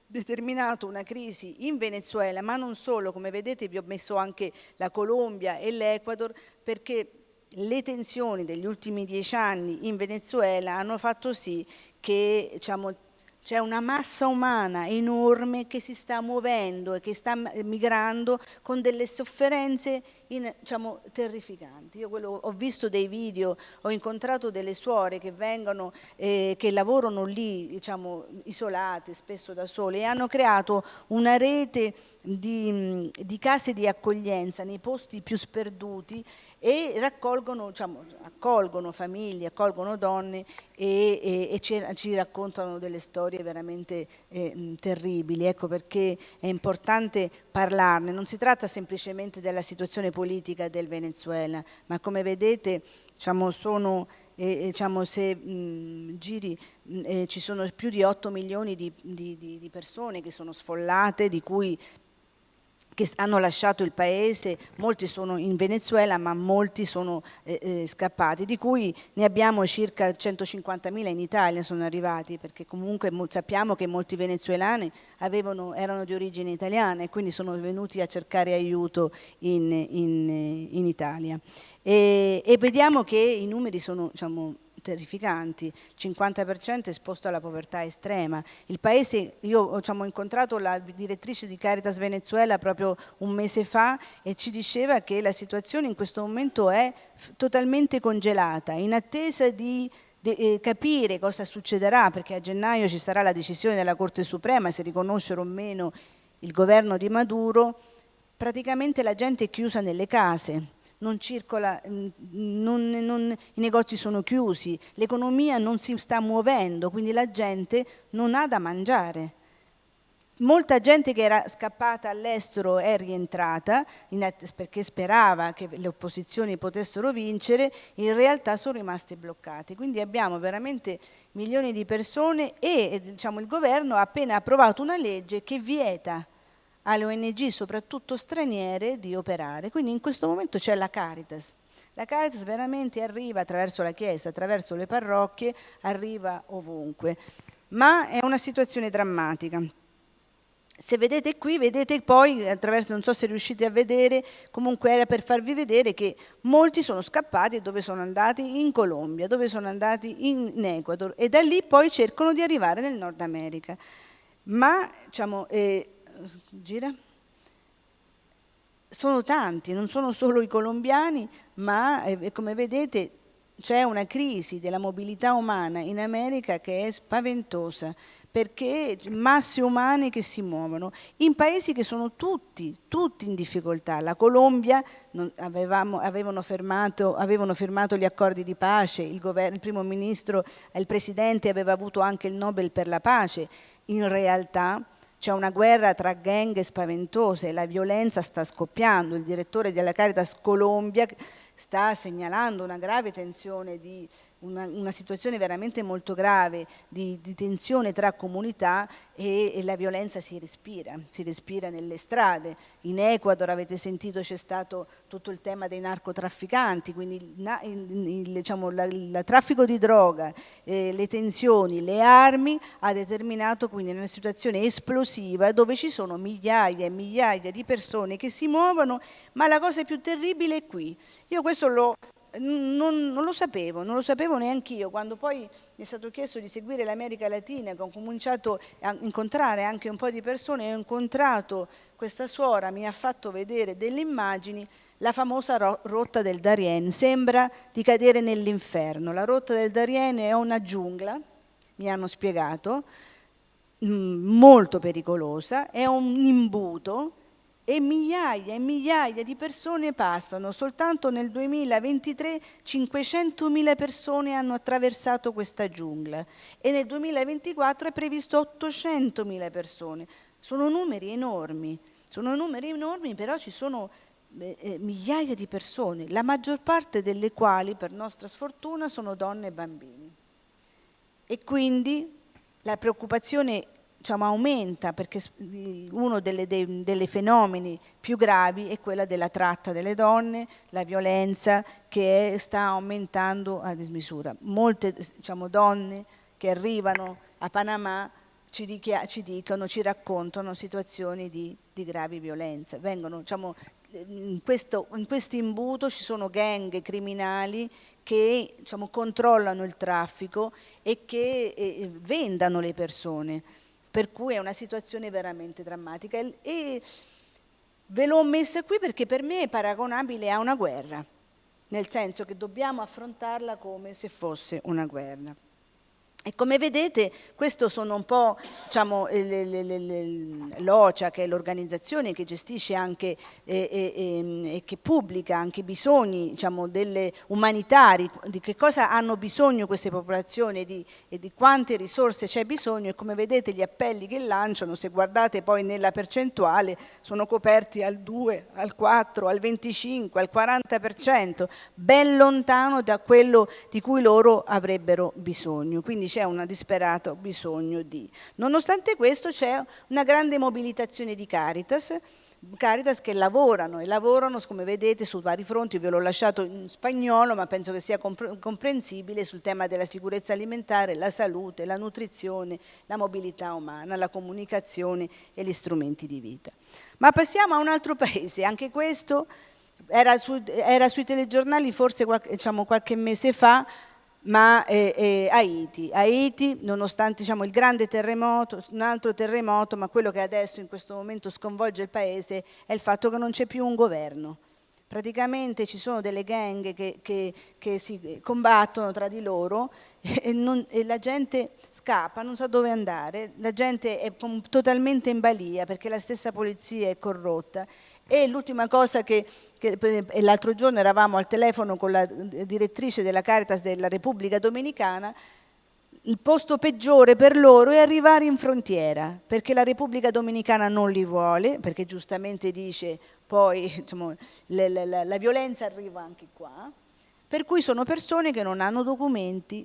determinato una crisi in Venezuela, ma non solo, come vedete vi ho messo anche la Colombia e l'Ecuador, perché le tensioni degli ultimi 10 anni in Venezuela hanno fatto sì che c'è una massa umana enorme che si sta muovendo e che sta migrando con delle sofferenze terrificanti. Io ho visto dei video, ho incontrato delle suore che vengono, che lavorano lì, isolate, spesso da sole, e hanno creato una rete di case di accoglienza nei posti più sperduti e accolgono famiglie, accolgono donne e ci raccontano delle storie veramente terribili. Ecco perché è importante parlarne. Non si tratta semplicemente della situazione politica del Venezuela, ma come vedete se giri ci sono più di 8 milioni di persone che sono sfollate, che hanno lasciato il paese, molti sono in Venezuela ma molti sono scappati, di cui ne abbiamo circa 150.000 in Italia sono arrivati, perché comunque sappiamo che molti venezuelani erano di origine italiana e quindi sono venuti a cercare aiuto in Italia. E vediamo che i numeri sono terrificanti, 50% esposto alla povertà estrema. Il paese, io ho incontrato la direttrice di Caritas Venezuela proprio un mese fa e ci diceva che la situazione in questo momento è totalmente congelata, in attesa di capire cosa succederà, perché a gennaio ci sarà la decisione della Corte Suprema se riconoscere o meno il governo di Maduro. Praticamente la gente è chiusa nelle case, non circola, i negozi sono chiusi, l'economia non si sta muovendo, quindi la gente non ha da mangiare. Molta gente che era scappata all'estero è rientrata perché sperava che le opposizioni potessero vincere, in realtà sono rimasti bloccati. Quindi abbiamo veramente milioni di persone e il governo ha appena approvato una legge che vieta alle ONG, soprattutto straniere, di operare. Quindi in questo momento c'è la Caritas. La Caritas veramente arriva attraverso la Chiesa, attraverso le parrocchie, arriva ovunque. Ma è una situazione drammatica. Se vedete qui, vedete poi, attraverso, non so se riuscite a vedere, comunque era per farvi vedere che molti sono scappati e dove sono andati? In Colombia, dove sono andati? In Ecuador, e da lì poi cercano di arrivare nel Nord America. Ma, gira? Sono tanti, non sono solo i colombiani, ma come vedete c'è una crisi della mobilità umana in America che è spaventosa, perché masse umane che si muovono in paesi che sono tutti in difficoltà. La Colombia avevano firmato gli accordi di pace, il primo ministro, il presidente aveva avuto anche il Nobel per la pace. In realtà c'è una guerra tra gang spaventose, la violenza sta scoppiando. Il direttore della Caritas Colombia sta segnalando una grave tensione, una situazione veramente molto grave di tensione tra comunità e la violenza si respira nelle strade. In Ecuador, avete sentito, c'è stato tutto il tema dei narcotrafficanti, quindi il traffico di droga, le tensioni, le armi ha determinato quindi una situazione esplosiva dove ci sono migliaia e migliaia di persone che si muovono, ma la cosa più terribile è qui. Io questo non lo sapevo neanche io. Quando poi mi è stato chiesto di seguire l'America Latina, che ho cominciato a incontrare anche un po' di persone, ho incontrato questa suora, mi ha fatto vedere delle immagini, la famosa rotta del Darién, sembra di cadere nell'inferno. La rotta del Darién è una giungla, mi hanno spiegato, molto pericolosa, è un imbuto, e migliaia di persone passano. Soltanto nel 2023 500.000 persone hanno attraversato questa giungla e nel 2024 è previsto 800.000 persone. Sono numeri enormi, però ci sono migliaia di persone, la maggior parte delle quali, per nostra sfortuna, sono donne e bambini. E quindi la preoccupazione, diciamo, aumenta, perché uno delle fenomeni più gravi è quella della tratta delle donne, la violenza che sta aumentando a dismisura. Molte, diciamo, donne che arrivano a Panama ci raccontano situazioni di gravi violenza. Vengono, diciamo, in questo imbuto ci sono gang criminali che, diciamo, controllano il traffico e che vendano le persone, per cui è una situazione veramente drammatica. E ve l'ho messa qui perché per me è paragonabile a una guerra, nel senso che dobbiamo affrontarla come se fosse una guerra. E come vedete, questo sono un po', diciamo, l'OCHA, che è l'organizzazione che gestisce anche e che pubblica anche i bisogni, diciamo, delle umanitari, di che cosa hanno bisogno queste popolazioni e di quante risorse c'è bisogno. E come vedete gli appelli che lanciano, se guardate poi nella percentuale, sono coperti al 2, al 4, al 25, al 40%, ben lontano da quello di cui loro avrebbero bisogno. Quindi c'è un disperato bisogno di. Nonostante questo c'è una grande mobilitazione di Caritas che lavorano come vedete su vari fronti. Ve l'ho lasciato in spagnolo, ma penso che sia comprensibile, sul tema della sicurezza alimentare, la salute, la nutrizione, la mobilità umana, la comunicazione e gli strumenti di vita. Ma passiamo a un altro paese, anche questo era sui telegiornali forse qualche mese fa, ma Haiti, nonostante, diciamo, il grande terremoto, un altro terremoto, ma quello che adesso in questo momento sconvolge il paese è il fatto che non c'è più un governo. Praticamente ci sono delle gang che si combattono tra di loro e la gente scappa, non sa dove andare, la gente è totalmente in balia perché la stessa polizia è corrotta. E l'ultima cosa l'altro giorno eravamo al telefono con la direttrice della Caritas della Repubblica Dominicana. Il posto peggiore per loro è arrivare in frontiera, perché la Repubblica Dominicana non li vuole, perché giustamente dice poi, diciamo, la violenza arriva anche qua, per cui sono persone che non hanno documenti,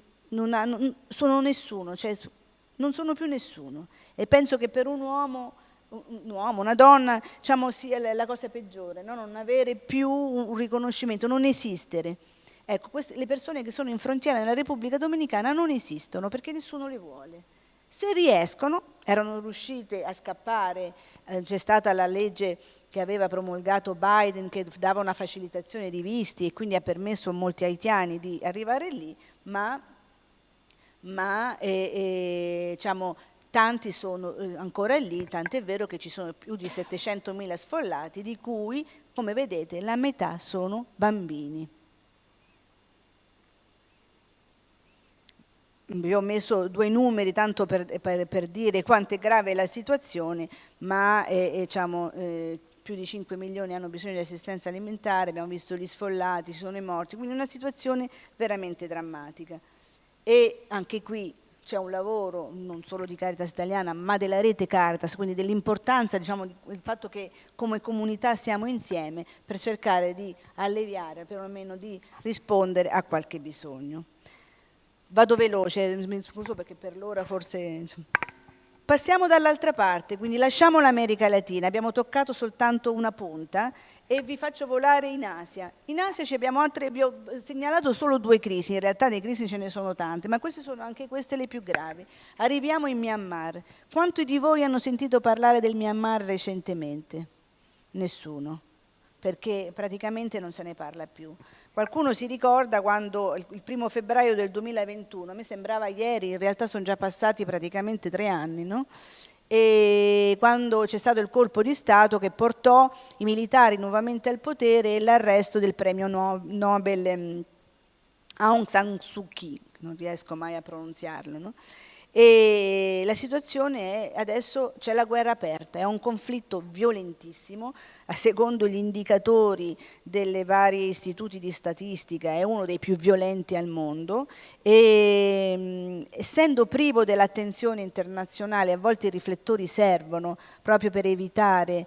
sono nessuno, cioè non sono più nessuno. E penso che per un uomo, una donna, diciamo, sia la cosa peggiore, no? Non avere più un riconoscimento, non esistere. Ecco, le persone che sono in frontiera nella Repubblica Dominicana non esistono perché nessuno le vuole. Se riescono, erano riuscite a scappare, c'è stata la legge che aveva promulgato Biden che dava una facilitazione di visti e quindi ha permesso a molti haitiani di arrivare lì, ma diciamo, tanti sono ancora lì, tant'è vero che ci sono più di 700.000 sfollati, di cui, come vedete, la metà sono bambini. Vi ho messo due numeri tanto per dire quanto è grave la situazione, ma diciamo, più di 5 milioni hanno bisogno di assistenza alimentare, abbiamo visto gli sfollati, ci sono i morti, quindi una situazione veramente drammatica. E anche qui c'è un lavoro non solo di Caritas Italiana, ma della rete Caritas, quindi dell'importanza, diciamo, del fatto che come comunità siamo insieme per cercare di alleviare, perlomeno di rispondere a qualche bisogno. Vado veloce, mi scuso perché per l'ora forse. Passiamo dall'altra parte, quindi lasciamo l'America Latina, abbiamo toccato soltanto una punta e vi faccio volare in Asia. In Asia abbiamo segnalato solo 2 crisi, in realtà di crisi ce ne sono tante, ma queste sono anche queste le più gravi. Arriviamo in Myanmar. Quanti di voi hanno sentito parlare del Myanmar recentemente? Nessuno, perché praticamente non se ne parla più. Qualcuno si ricorda quando il 1° febbraio del 2021, a me sembrava ieri, in realtà sono già passati praticamente 3 anni, no? E quando c'è stato il colpo di Stato che portò i militari nuovamente al potere e l'arresto del premio Nobel Aung San Suu Kyi, non riesco mai a pronunziarlo, no? E la situazione è, adesso c'è la guerra aperta, è un conflitto violentissimo, secondo gli indicatori dei vari istituti di statistica è uno dei più violenti al mondo e essendo privo dell'attenzione internazionale a volte i riflettori servono proprio per evitare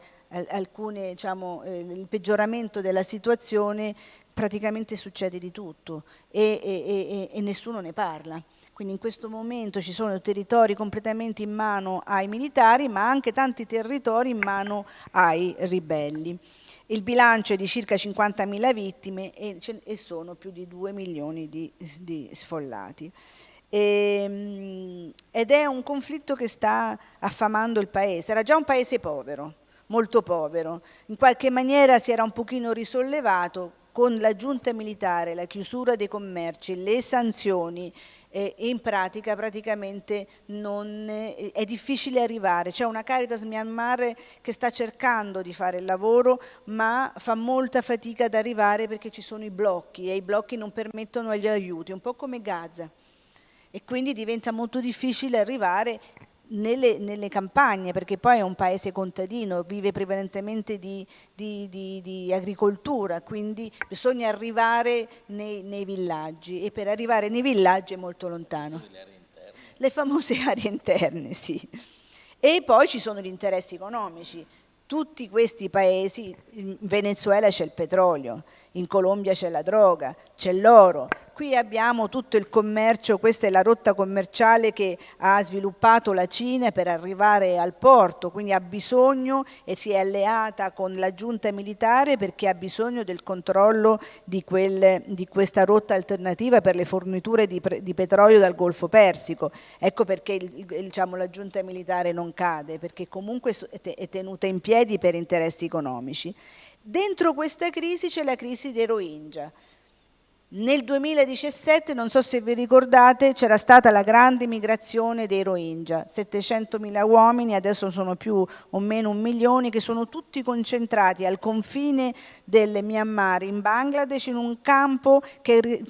alcune, diciamo, il peggioramento della situazione, praticamente succede di tutto e nessuno ne parla. Quindi in questo momento ci sono territori completamente in mano ai militari, ma anche tanti territori in mano ai ribelli. Il bilancio è di circa 50.000 vittime e sono più di 2 milioni di sfollati. Ed è un conflitto che sta affamando il paese. Era già un paese povero, molto povero. In qualche maniera si era un pochino risollevato con la giunta militare, la chiusura dei commerci, le sanzioni. In pratica praticamente è difficile arrivare. C'è una Caritas Myanmar che sta cercando di fare il lavoro, ma fa molta fatica ad arrivare perché ci sono i blocchi e i blocchi non permettono gli aiuti, un po' come Gaza. E quindi diventa molto difficile arrivare nelle campagne, perché poi è un paese contadino, vive prevalentemente di agricoltura, quindi bisogna arrivare nei villaggi, e per arrivare nei villaggi è molto lontano. Le famose aree interne, sì. E poi ci sono gli interessi economici. Tutti questi paesi, in Venezuela c'è il petrolio, in Colombia c'è la droga, c'è l'oro. Qui abbiamo tutto il commercio, questa è la rotta commerciale che ha sviluppato la Cina per arrivare al porto, quindi ha bisogno e si è alleata con la giunta militare perché ha bisogno del controllo di questa rotta alternativa per le forniture di petrolio dal Golfo Persico. Ecco perché diciamo, la giunta militare non cade, perché comunque è tenuta in piedi per interessi economici. Dentro questa crisi c'è la crisi dei Rohingya. Nel 2017, non so se vi ricordate, c'era stata la grande migrazione dei Rohingya, 700.000 uomini, adesso sono più o meno 1 milione, che sono tutti concentrati al confine del Myanmar, in Bangladesh, in un campo che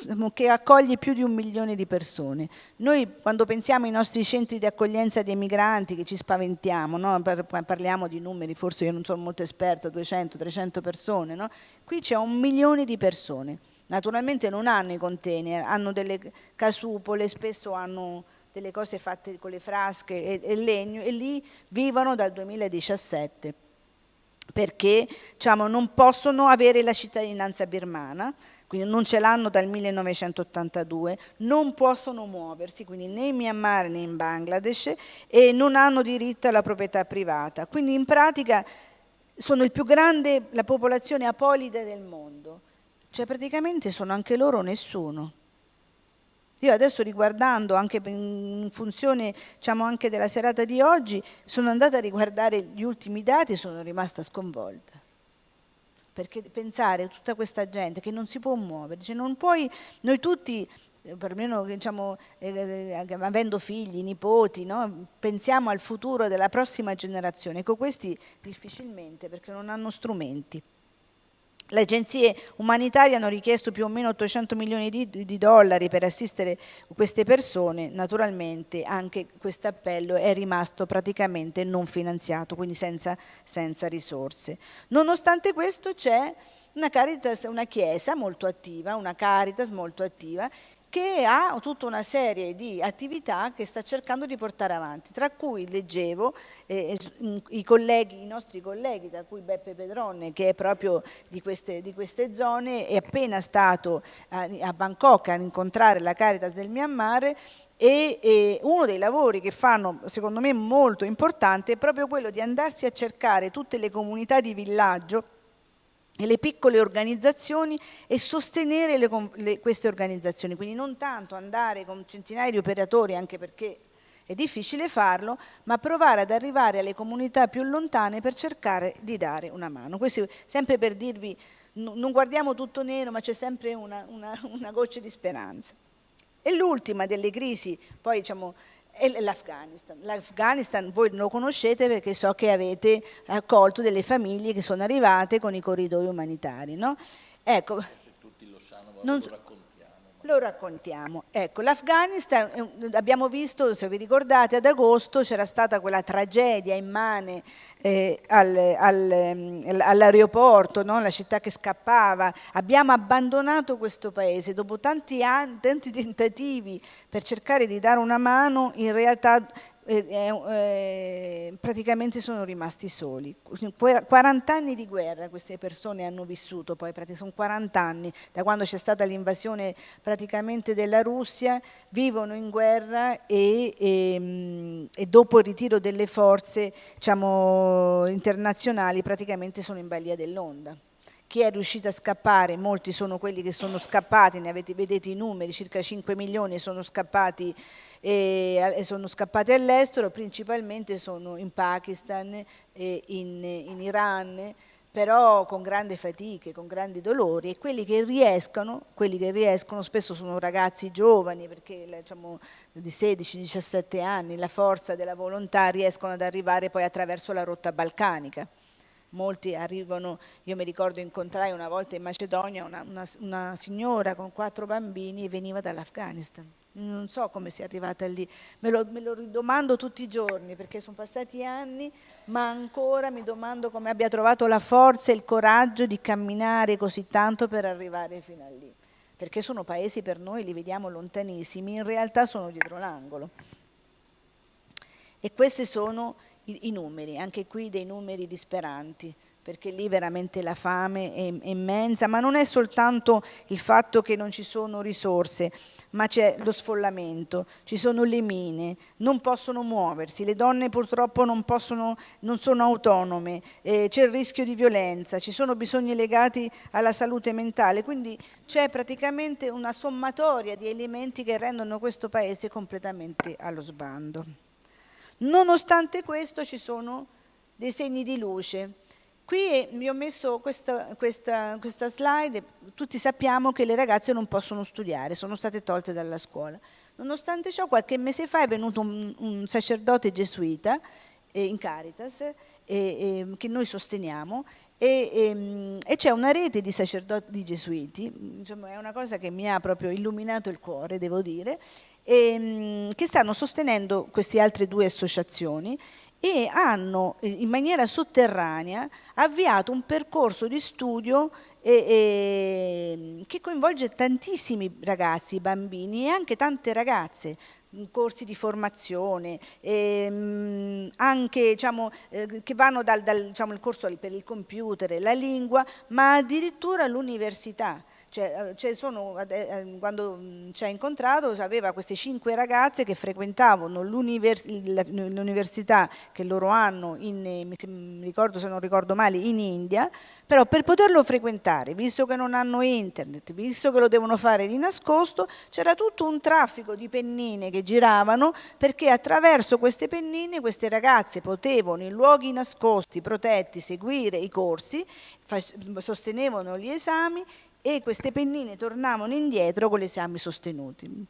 accoglie più di 1 milione di persone. Noi quando pensiamo ai nostri centri di accoglienza dei migranti, che ci spaventiamo, no? Parliamo di numeri, forse io non sono molto esperta, 200, 300 persone, no? Qui c'è 1 milione di persone. Naturalmente non hanno i container, hanno delle casupole, spesso hanno delle cose fatte con le frasche e legno, e lì vivono dal 2017 perché diciamo, non possono avere la cittadinanza birmana, quindi non ce l'hanno dal 1982, non possono muoversi, quindi né in Myanmar né in Bangladesh, e non hanno diritto alla proprietà privata. Quindi in pratica sono la popolazione apolide del mondo. Cioè praticamente sono anche loro nessuno. Io adesso riguardando, anche in funzione diciamo, anche della serata di oggi, sono andata a riguardare gli ultimi dati e sono rimasta sconvolta. Perché pensare a tutta questa gente che non si può muovere, cioè non puoi, noi tutti, perlomeno diciamo, avendo figli, nipoti, no? Pensiamo al futuro della prossima generazione, con questi difficilmente perché non hanno strumenti. Le agenzie umanitarie hanno richiesto più o meno 800 milioni di dollari per assistere queste persone, naturalmente anche questo appello è rimasto praticamente non finanziato, quindi senza risorse. Nonostante questo c'è una Caritas, una chiesa molto attiva, una Caritas molto attiva, che ha tutta una serie di attività che sta cercando di portare avanti, tra cui leggevo i nostri colleghi, tra cui Beppe Pedronne, che è proprio di queste zone, è appena stato a Bangkok a incontrare la Caritas del Myanmar, e uno dei lavori che fanno, secondo me molto importante, è proprio quello di andarsi a cercare tutte le comunità di villaggio e le piccole organizzazioni e sostenere queste organizzazioni, quindi non tanto andare con centinaia di operatori, anche perché è difficile farlo, ma provare ad arrivare alle comunità più lontane per cercare di dare una mano. Questo sempre per dirvi, non guardiamo tutto nero, ma c'è sempre una goccia di speranza. E l'ultima delle crisi, poi diciamo, è l'Afghanistan. L'Afghanistan voi lo conoscete perché so che avete accolto delle famiglie che sono arrivate con i corridoi umanitari, no? Ecco, se tutti lo sanno, ma lo raccontiamo. Ecco, l'Afghanistan, abbiamo visto, se vi ricordate, ad agosto c'era stata quella tragedia immane all'aeroporto, no? La città che scappava. Abbiamo abbandonato questo paese dopo tanti tentativi per cercare di dare una mano. In realtà praticamente sono rimasti soli. 40 anni di guerra queste persone hanno vissuto, poi sono 40 anni, da quando c'è stata l'invasione praticamente della Russia, vivono in guerra e dopo il ritiro delle forze, diciamo, internazionali praticamente sono in balia dell'onda. Chi è riuscito a scappare, molti sono quelli che sono scappati, vedete i numeri, circa 5 milioni sono scappati all'estero, principalmente sono in Pakistan e in Iran, però con grandi fatiche, con grandi dolori, e quelli che riescono spesso sono ragazzi giovani, perché diciamo, di 16-17 anni, la forza della volontà, riescono ad arrivare poi attraverso la rotta balcanica. Molti arrivano, io mi ricordo incontrai una volta in Macedonia una signora con 4 bambini e veniva dall'Afghanistan. Non so come sia arrivata lì, me lo ridomando tutti i giorni perché sono passati anni, ma ancora mi domando come abbia trovato la forza e il coraggio di camminare così tanto per arrivare fino a lì. Perché sono paesi per noi, li vediamo lontanissimi, in realtà sono dietro l'angolo. E questi sono i numeri, anche qui dei numeri disperanti, perché lì veramente la fame è immensa, ma non è soltanto il fatto che non ci sono risorse, ma c'è lo sfollamento, ci sono le mine, non possono muoversi, le donne purtroppo non sono autonome, c'è il rischio di violenza, ci sono bisogni legati alla salute mentale, quindi c'è praticamente una sommatoria di elementi che rendono questo paese completamente allo sbando. Nonostante questo ci sono dei segni di luce. Qui vi ho messo questa slide, tutti sappiamo che le ragazze non possono studiare, sono state tolte dalla scuola. Nonostante ciò, qualche mese fa è venuto un sacerdote gesuita in Caritas, che noi sosteniamo, e c'è una rete di sacerdoti gesuiti, insomma, è una cosa che mi ha proprio illuminato il cuore, devo dire, che stanno sostenendo queste altre 2 associazioni e hanno in maniera sotterranea avviato un percorso di studio che coinvolge tantissimi ragazzi, bambini e anche tante ragazze, corsi di formazione, anche diciamo, che vanno diciamo, il corso per il computer e la lingua, ma addirittura all'università. Quando ci ha incontrato aveva queste 5 ragazze che frequentavano l'università che loro hanno, mi ricordo, se non ricordo male, in India, però per poterlo frequentare, visto che non hanno internet, visto che lo devono fare di nascosto, c'era tutto un traffico di pennine che giravano, perché attraverso queste pennine queste ragazze potevano in luoghi nascosti, protetti, seguire i corsi, sostenevano gli esami e queste pennine tornavano indietro con gli esami sostenuti.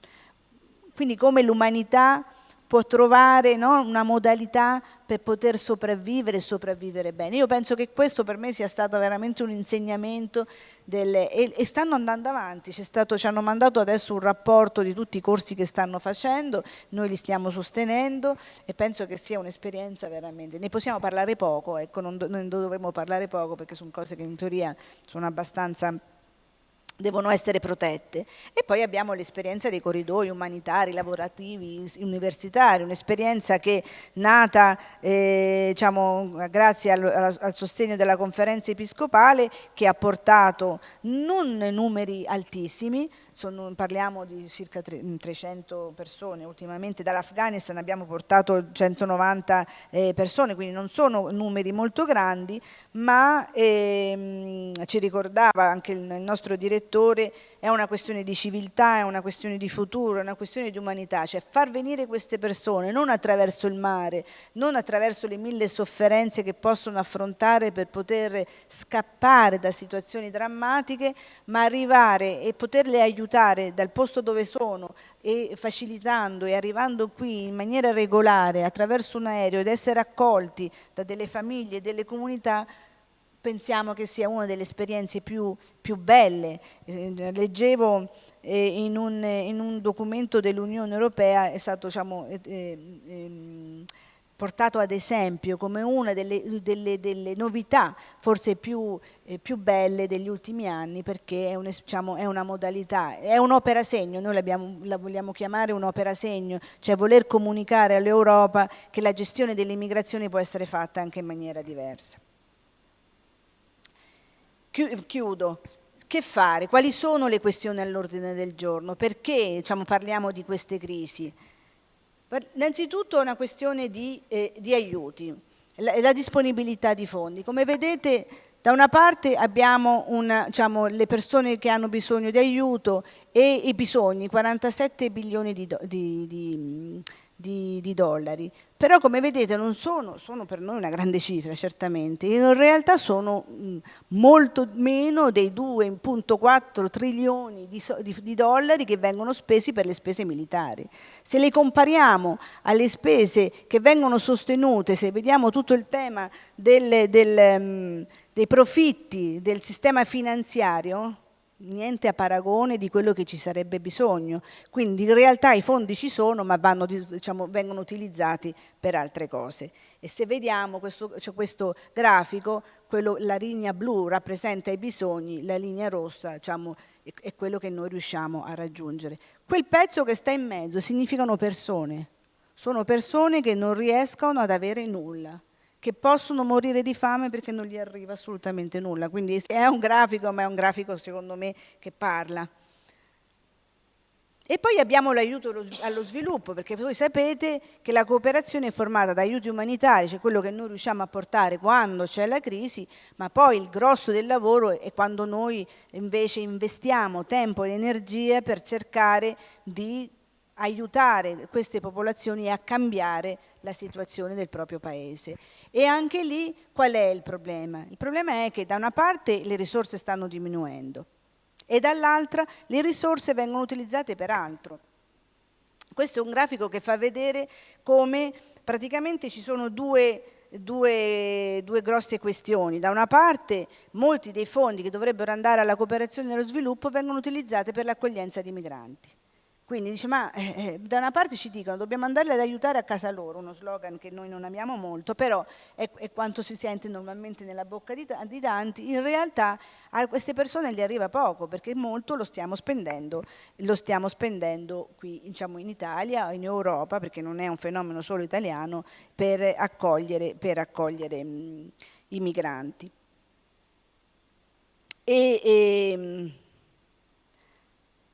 Quindi come l'umanità può trovare, no, una modalità per poter sopravvivere e sopravvivere bene. Io penso che questo per me sia stato veramente un insegnamento e stanno andando avanti. Ci hanno mandato adesso un rapporto di tutti i corsi che stanno facendo, noi li stiamo sostenendo e penso che sia un'esperienza veramente. Ne possiamo parlare poco, ecco, non dovremmo parlare poco perché sono cose che in teoria sono abbastanza, devono essere protette. E poi abbiamo l'esperienza dei corridoi umanitari, lavorativi, universitari, un'esperienza che nata diciamo, grazie al sostegno della conferenza episcopale, che ha portato non numeri altissimi, parliamo di circa 300 persone, ultimamente dall'Afghanistan abbiamo portato 190 persone, quindi non sono numeri molto grandi, ma ci ricordava anche il nostro direttore, è una questione di civiltà, è una questione di futuro, è una questione di umanità, cioè far venire queste persone non attraverso il mare, non attraverso le 1000 sofferenze che possono affrontare per poter scappare da situazioni drammatiche, ma arrivare e poterle aiutare dal posto dove sono e facilitando e arrivando qui in maniera regolare attraverso un aereo ed essere accolti da delle famiglie e delle comunità. Pensiamo che sia una delle esperienze più belle. Leggevo in un documento dell'Unione Europea, è stato diciamo, portato ad esempio come una delle novità forse più belle degli ultimi anni, perché è una modalità, è un'opera segno, noi la vogliamo chiamare un'opera segno, cioè voler comunicare all'Europa che la gestione dell'immigrazione può essere fatta anche in maniera diversa. Chiudo. Che fare? Quali sono le questioni all'ordine del giorno? Perché parliamo di queste crisi? Innanzitutto è una questione di aiuti, la disponibilità di fondi. Come vedete, da una parte abbiamo le persone che hanno bisogno di aiuto e i bisogni, 47 bilioni di dollari. Però come vedete non sono per noi una grande cifra, certamente, in realtà sono molto meno dei 2,4 trilioni di dollari che vengono spesi per le spese militari. Se le compariamo alle spese che vengono sostenute, se vediamo tutto il tema dei profitti del sistema finanziario, niente a paragone di quello che ci sarebbe bisogno. Quindi in realtà i fondi ci sono, ma vengono utilizzati per altre cose. E se vediamo questo grafico, la linea blu rappresenta i bisogni, la linea rossa è quello che noi riusciamo a raggiungere. Quel pezzo che sta in mezzo significano persone. Sono persone che non riescono ad avere nulla, che possono morire di fame perché non gli arriva assolutamente nulla. Quindi è un grafico, ma è un grafico secondo me che parla. E poi abbiamo l'aiuto allo sviluppo, perché voi sapete che la cooperazione è formata da aiuti umanitari, cioè quello che noi riusciamo a portare quando c'è la crisi, ma poi il grosso del lavoro è quando noi invece investiamo tempo e energie per cercare di aiutare queste popolazioni a cambiare la situazione del proprio paese. E anche lì qual è il problema? Il problema è che da una parte le risorse stanno diminuendo e dall'altra le risorse vengono utilizzate per altro. Questo è un grafico che fa vedere come praticamente ci sono due grosse questioni. Da una parte molti dei fondi che dovrebbero andare alla cooperazione e allo sviluppo vengono utilizzati per l'accoglienza di migranti. Quindi dice, da una parte ci dicono dobbiamo andarli ad aiutare a casa loro, uno slogan che noi non amiamo molto, però è quanto si sente normalmente nella bocca di tanti. In realtà a queste persone gli arriva poco, perché molto lo stiamo spendendo qui in Italia, in Europa, perché non è un fenomeno solo italiano, per accogliere i migranti.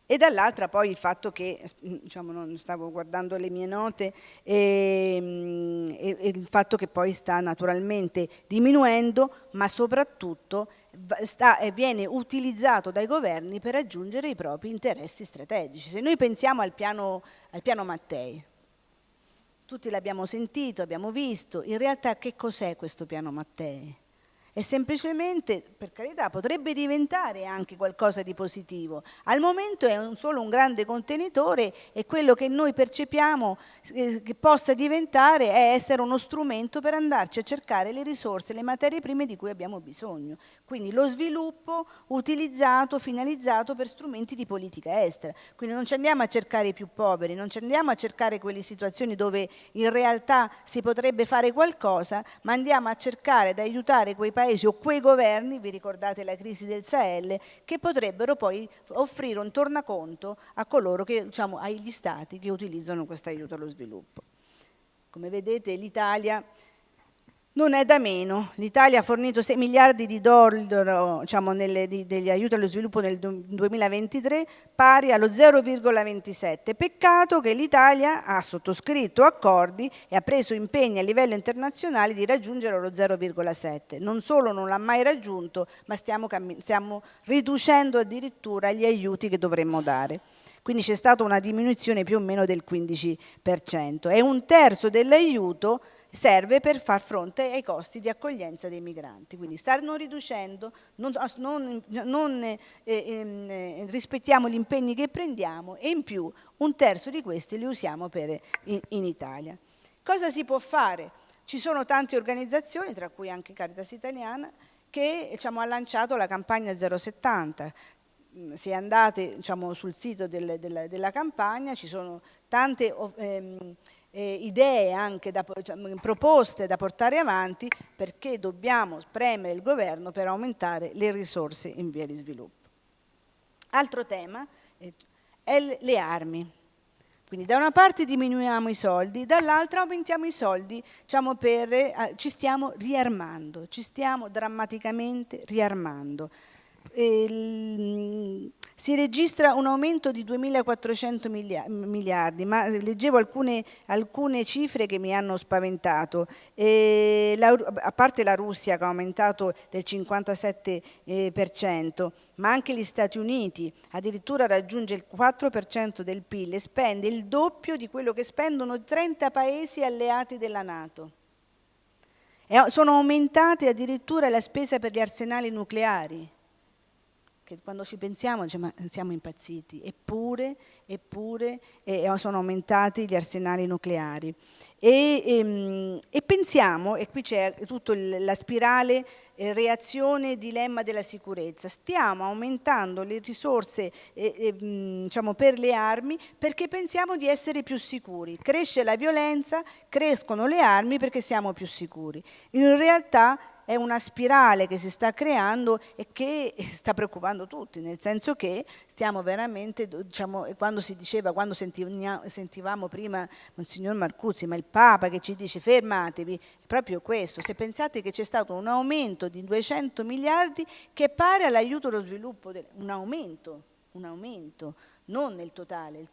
E dall'altra poi il fatto che, non stavo guardando le mie note, e il fatto che poi sta naturalmente diminuendo, ma soprattutto viene utilizzato dai governi per raggiungere i propri interessi strategici. Se noi pensiamo al piano Mattei, tutti l'abbiamo sentito, abbiamo visto, in realtà che cos'è questo piano Mattei? E semplicemente, per carità, potrebbe diventare anche qualcosa di positivo. Al momento è solo un grande contenitore e quello che noi percepiamo che possa diventare è essere uno strumento per andarci a cercare le risorse, le materie prime di cui abbiamo bisogno. Quindi lo sviluppo utilizzato, finalizzato per strumenti di politica estera. Quindi non ci andiamo a cercare i più poveri, non ci andiamo a cercare quelle situazioni dove in realtà si potrebbe fare qualcosa, ma andiamo a cercare di aiutare quei paesi o quei governi, vi ricordate la crisi del Sahel, che potrebbero poi offrire un tornaconto a coloro che, agli stati che utilizzano questo aiuto allo sviluppo. Come vedete l'Italia non è da meno. L'Italia ha fornito 6 miliardi di dollari degli aiuti allo sviluppo nel 2023, pari allo 0,27. Peccato che l'Italia ha sottoscritto accordi e ha preso impegni a livello internazionale di raggiungere lo 0,7. Non solo non l'ha mai raggiunto, ma stiamo riducendo addirittura gli aiuti che dovremmo dare. Quindi c'è stata una diminuzione più o meno del 15%. E un terzo dell'aiuto serve per far fronte ai costi di accoglienza dei migranti. Quindi stanno riducendo, non rispettiamo gli impegni che prendiamo e in più un terzo di questi li usiamo in Italia. Cosa si può fare? Ci sono tante organizzazioni, tra cui anche Caritas Italiana, che ha lanciato la campagna 070. Se andate sul sito della campagna ci sono tante idee, anche proposte da portare avanti, perché dobbiamo premere il governo per aumentare le risorse in via di sviluppo. Altro tema è le armi. Quindi da una parte diminuiamo i soldi, dall'altra aumentiamo i soldi, diciamo, ci stiamo riarmando, ci stiamo drammaticamente riarmando. Si registra un aumento di 2.400 miliardi, ma leggevo alcune cifre che mi hanno spaventato. A parte la Russia che ha aumentato del 57%, ma anche gli Stati Uniti addirittura raggiunge il 4% del PIL e spende il doppio di quello che spendono 30 paesi alleati della NATO. Sono aumentate addirittura la spesa per gli arsenali nucleari, che quando ci pensiamo ma siamo impazziti, eppure sono aumentati gli arsenali nucleari. E pensiamo, e qui c'è tutta la spirale reazione dilemma della sicurezza, stiamo aumentando le risorse diciamo, per le armi perché pensiamo di essere più sicuri, cresce la violenza, crescono le armi perché siamo più sicuri. In realtà è una spirale che si sta creando e che sta preoccupando tutti, nel senso che stiamo veramente, diciamo, quando sentivamo prima Monsignor Marcuzzi, ma il Papa che ci dice fermatevi, è proprio questo. Se pensate che c'è stato un aumento di 200 miliardi che è pari all'aiuto allo sviluppo, un aumento, non il totale è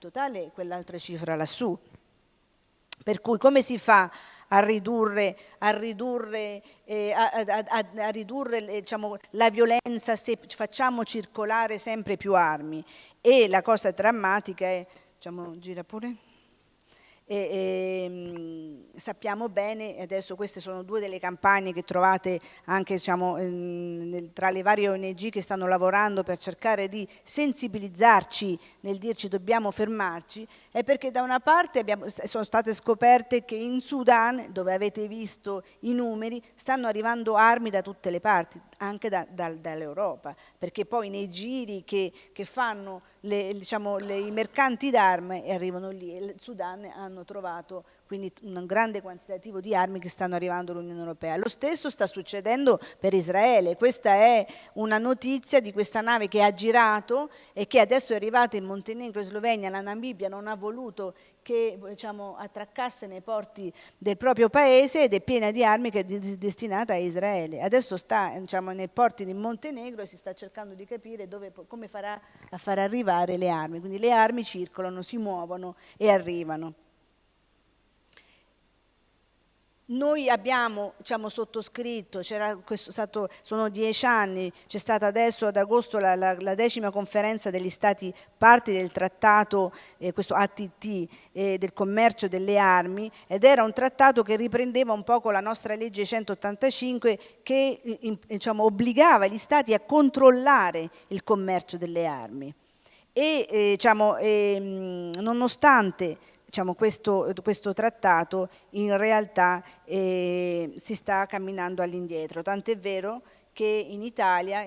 quell'altra cifra lassù. Per cui come si fa a ridurre diciamo, la violenza se facciamo circolare sempre più armi? E la cosa drammatica è, diciamo, gira pure, sappiamo bene, adesso queste sono due delle campagne che trovate anche, diciamo, tra le varie ONG che stanno lavorando per cercare di sensibilizzarci nel dirci dobbiamo fermarci, è perché da una parte sono state scoperte che in Sudan, dove avete visto i numeri, stanno arrivando armi da tutte le parti, anche dall'Europa, perché poi nei giri che fanno i mercanti d'armi arrivano lì, e il Sudan hanno trovato quindi un grande quantitativo di armi che stanno arrivando all'Unione Europea. Lo stesso sta succedendo per Israele. Questa è una notizia di questa nave che ha girato e che adesso è arrivata in Montenegro e Slovenia. La Namibia non ha voluto che, diciamo, attraccasse nei porti del proprio paese ed è piena di armi che è destinata a Israele. Adesso sta, diciamo, nei porti di Montenegro e si sta cercando di capire come farà a far arrivare le armi. Quindi le armi circolano, si muovono e arrivano. Noi abbiamo, diciamo, sottoscritto, sono 10 anni, c'è stata adesso ad agosto la 10ª conferenza degli Stati parti del trattato, questo ATT, del commercio delle armi, ed era un trattato che riprendeva un po' con la nostra legge 185 che diciamo, obbligava gli Stati a controllare il commercio delle armi. E nonostante, diciamo, questo trattato in realtà si sta camminando all'indietro, tant'è vero che in Italia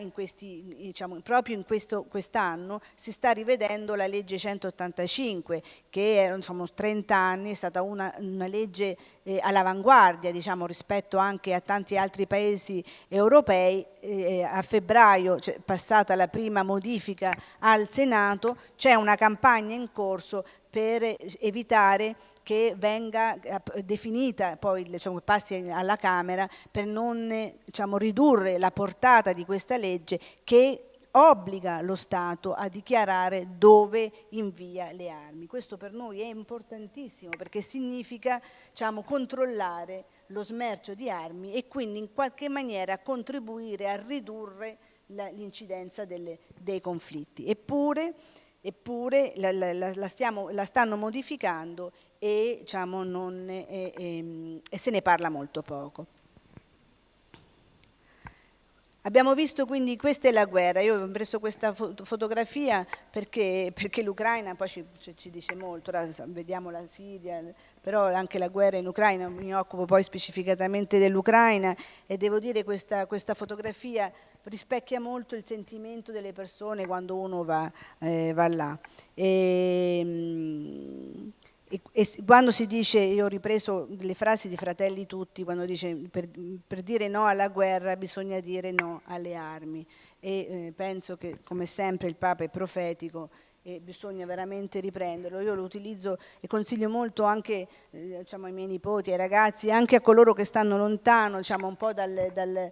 proprio in quest'anno si sta rivedendo la legge 185 che diciamo, 30 anni è stata una legge all'avanguardia, diciamo, rispetto anche a tanti altri paesi europei. A febbraio c'è passata la prima modifica al Senato, c'è una campagna in corso per evitare che venga definita, poi, diciamo, passi alla Camera, per non, diciamo, ridurre la portata di questa legge che obbliga lo Stato a dichiarare dove invia le armi. Questo per noi è importantissimo perché significa, diciamo, controllare lo smercio di armi e quindi in qualche maniera contribuire a ridurre l'incidenza dei conflitti. Eppure la stanno modificando e, diciamo, e se ne parla molto poco. Abbiamo visto quindi, questa è la guerra. Io ho preso questa fotografia perché l'Ucraina poi ci dice molto. Ora vediamo la Siria, però anche la guerra in Ucraina, mi occupo poi specificatamente dell'Ucraina e devo dire questa fotografia rispecchia molto il sentimento delle persone quando uno va là. quando si dice, io ho ripreso le frasi di Fratelli Tutti, quando dice per dire no alla guerra bisogna dire no alle armi, e penso che come sempre il Papa è profetico e bisogna veramente riprenderlo. Io lo utilizzo e consiglio molto anche diciamo, ai miei nipoti, ai ragazzi, anche a coloro che stanno lontano, diciamo, un po' dal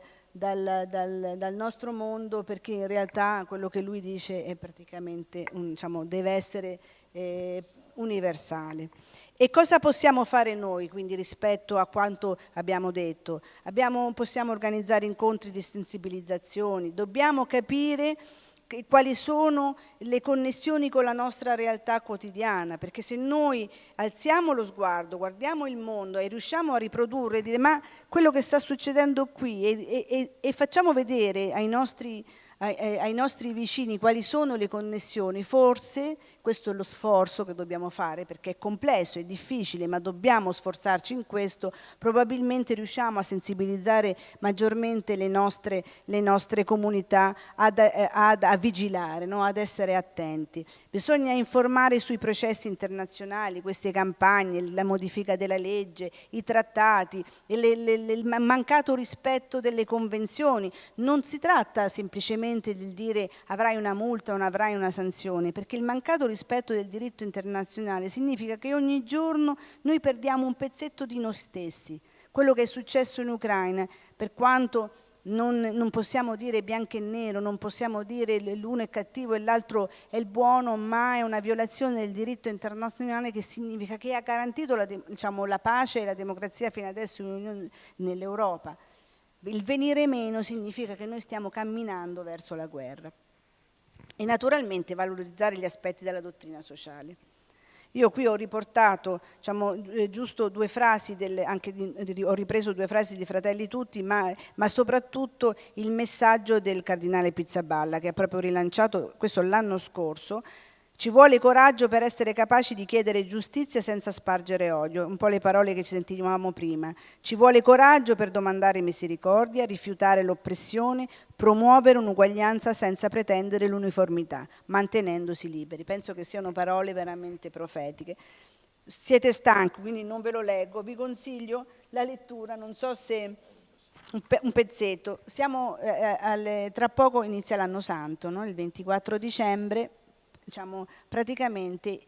nostro mondo, perché in realtà quello che lui dice è praticamente, diciamo, deve essere universale. E cosa possiamo fare noi quindi rispetto a quanto abbiamo detto? Possiamo organizzare incontri di sensibilizzazione, dobbiamo capire quali sono le connessioni con la nostra realtà quotidiana, perché se noi alziamo lo sguardo, guardiamo il mondo e riusciamo a riprodurre e dire ma quello che sta succedendo qui e facciamo vedere ai nostri vicini quali sono le connessioni, forse questo è lo sforzo che dobbiamo fare, perché è complesso, è difficile, ma dobbiamo sforzarci in questo, probabilmente riusciamo a sensibilizzare maggiormente le nostre comunità a vigilare, no? Ad essere attenti. Bisogna informare sui processi internazionali, queste campagne, la modifica della legge, i trattati, il mancato rispetto delle convenzioni. Non si tratta semplicemente di dire avrai una multa o non avrai una sanzione, perché il mancato rispetto del diritto internazionale significa che ogni giorno noi perdiamo un pezzetto di noi stessi. Quello che è successo in Ucraina, per quanto non possiamo dire bianco e nero, non possiamo dire l'uno è cattivo e l'altro è il buono, ma è una violazione del diritto internazionale, che significa che ha garantito la pace e la democrazia fino adesso nell'Europa. Il venire meno significa che noi stiamo camminando verso la guerra. E naturalmente valorizzare gli aspetti della dottrina sociale. Io qui ho riportato, diciamo, giusto due frasi, ho ripreso due frasi di Fratelli Tutti, ma soprattutto il messaggio del cardinale Pizzaballa, che ha proprio rilanciato questo l'anno scorso. Ci vuole coraggio per essere capaci di chiedere giustizia senza spargere odio, un po' le parole che ci sentivamo prima. Ci vuole coraggio per domandare misericordia, rifiutare l'oppressione, promuovere un'uguaglianza senza pretendere l'uniformità, mantenendosi liberi. Penso che siano parole veramente profetiche. Siete stanchi, quindi non ve lo leggo, vi consiglio la lettura, non so se un pezzetto. Tra poco inizia l'anno santo, no? Il 24 dicembre. Diciamo, praticamente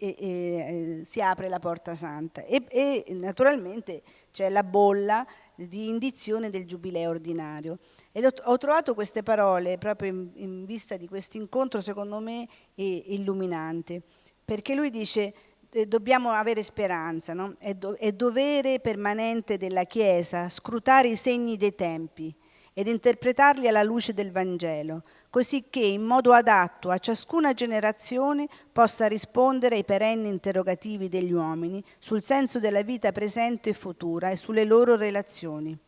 si apre la porta santa e naturalmente c'è la bolla di indizione del giubileo ordinario, e ho trovato queste parole proprio in vista di questo incontro, secondo me illuminante, perché lui dice dobbiamo avere speranza, no? È dovere permanente della Chiesa scrutare i segni dei tempi ed interpretarli alla luce del Vangelo, così che in modo adatto a ciascuna generazione possa rispondere ai perenni interrogativi degli uomini sul senso della vita presente e futura e sulle loro relazioni.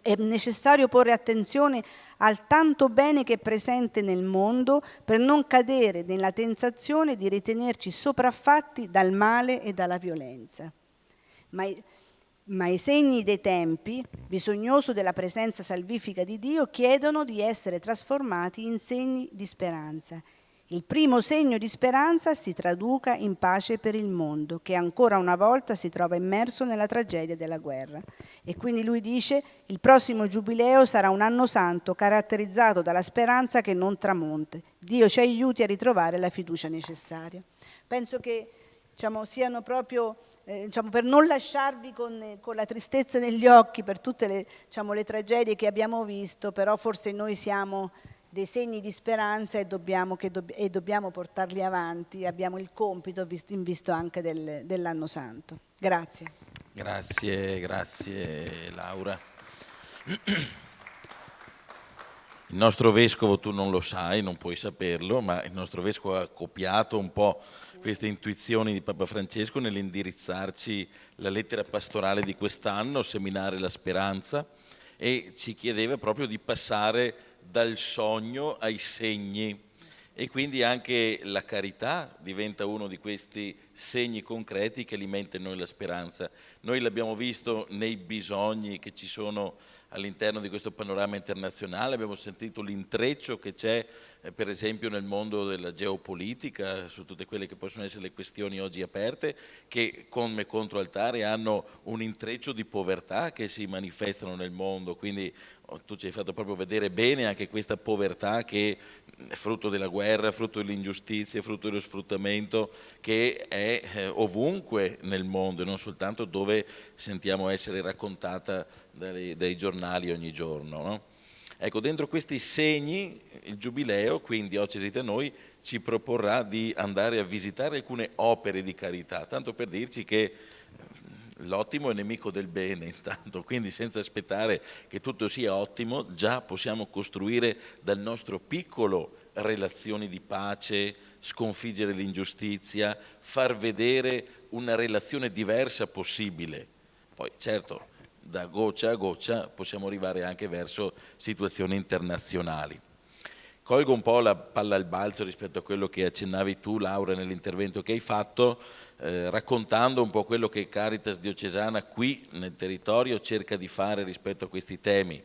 È necessario porre attenzione al tanto bene che è presente nel mondo per non cadere nella tentazione di ritenerci sopraffatti dal male e dalla violenza. Ma i segni dei tempi, bisognoso della presenza salvifica di Dio, chiedono di essere trasformati in segni di speranza. Il primo segno di speranza si traduca in pace per il mondo, che ancora una volta si trova immerso nella tragedia della guerra. E quindi lui dice: il prossimo giubileo sarà un anno santo caratterizzato dalla speranza che non tramonta. Dio ci aiuti a ritrovare la fiducia necessaria. Penso che siano proprio per non lasciarvi con la tristezza negli occhi per tutte le tragedie che abbiamo visto, però forse noi siamo dei segni di speranza e dobbiamo portarli avanti, abbiamo il compito in visto anche dell'anno santo. Grazie. Grazie Laura. Il nostro vescovo, tu non lo sai, non puoi saperlo, ma il nostro vescovo ha copiato un po' queste intuizioni di Papa Francesco nell'indirizzarci la lettera pastorale di quest'anno, Seminare la speranza, e ci chiedeva proprio di passare dal sogno ai segni, e quindi anche la carità diventa uno di questi segni concreti che alimenta in noi la speranza. Noi l'abbiamo visto nei bisogni che ci sono all'interno di questo panorama internazionale, abbiamo sentito l'intreccio che c'è per esempio nel mondo della geopolitica, su tutte quelle che possono essere le questioni oggi aperte, che come controaltare hanno un intreccio di povertà che si manifestano nel mondo, quindi tu ci hai fatto proprio vedere bene anche questa povertà che è frutto della guerra, frutto dell'ingiustizia, frutto dello sfruttamento, che è ovunque nel mondo e non soltanto dove sentiamo essere raccontata dai giornali ogni giorno, no? Ecco, dentro questi segni il Giubileo, quindi Diocesi da Noi, ci proporrà di andare a visitare alcune opere di carità, tanto per dirci che l'ottimo è nemico del bene intanto, quindi senza aspettare che tutto sia ottimo, già possiamo costruire dal nostro piccolo relazioni di pace, sconfiggere l'ingiustizia, far vedere una relazione diversa possibile. Poi certo, da goccia a goccia possiamo arrivare anche verso situazioni internazionali. Colgo un po' la palla al balzo rispetto a quello che accennavi tu, Laura, nell'intervento che hai fatto, raccontando un po' quello che Caritas Diocesana qui nel territorio cerca di fare rispetto a questi temi,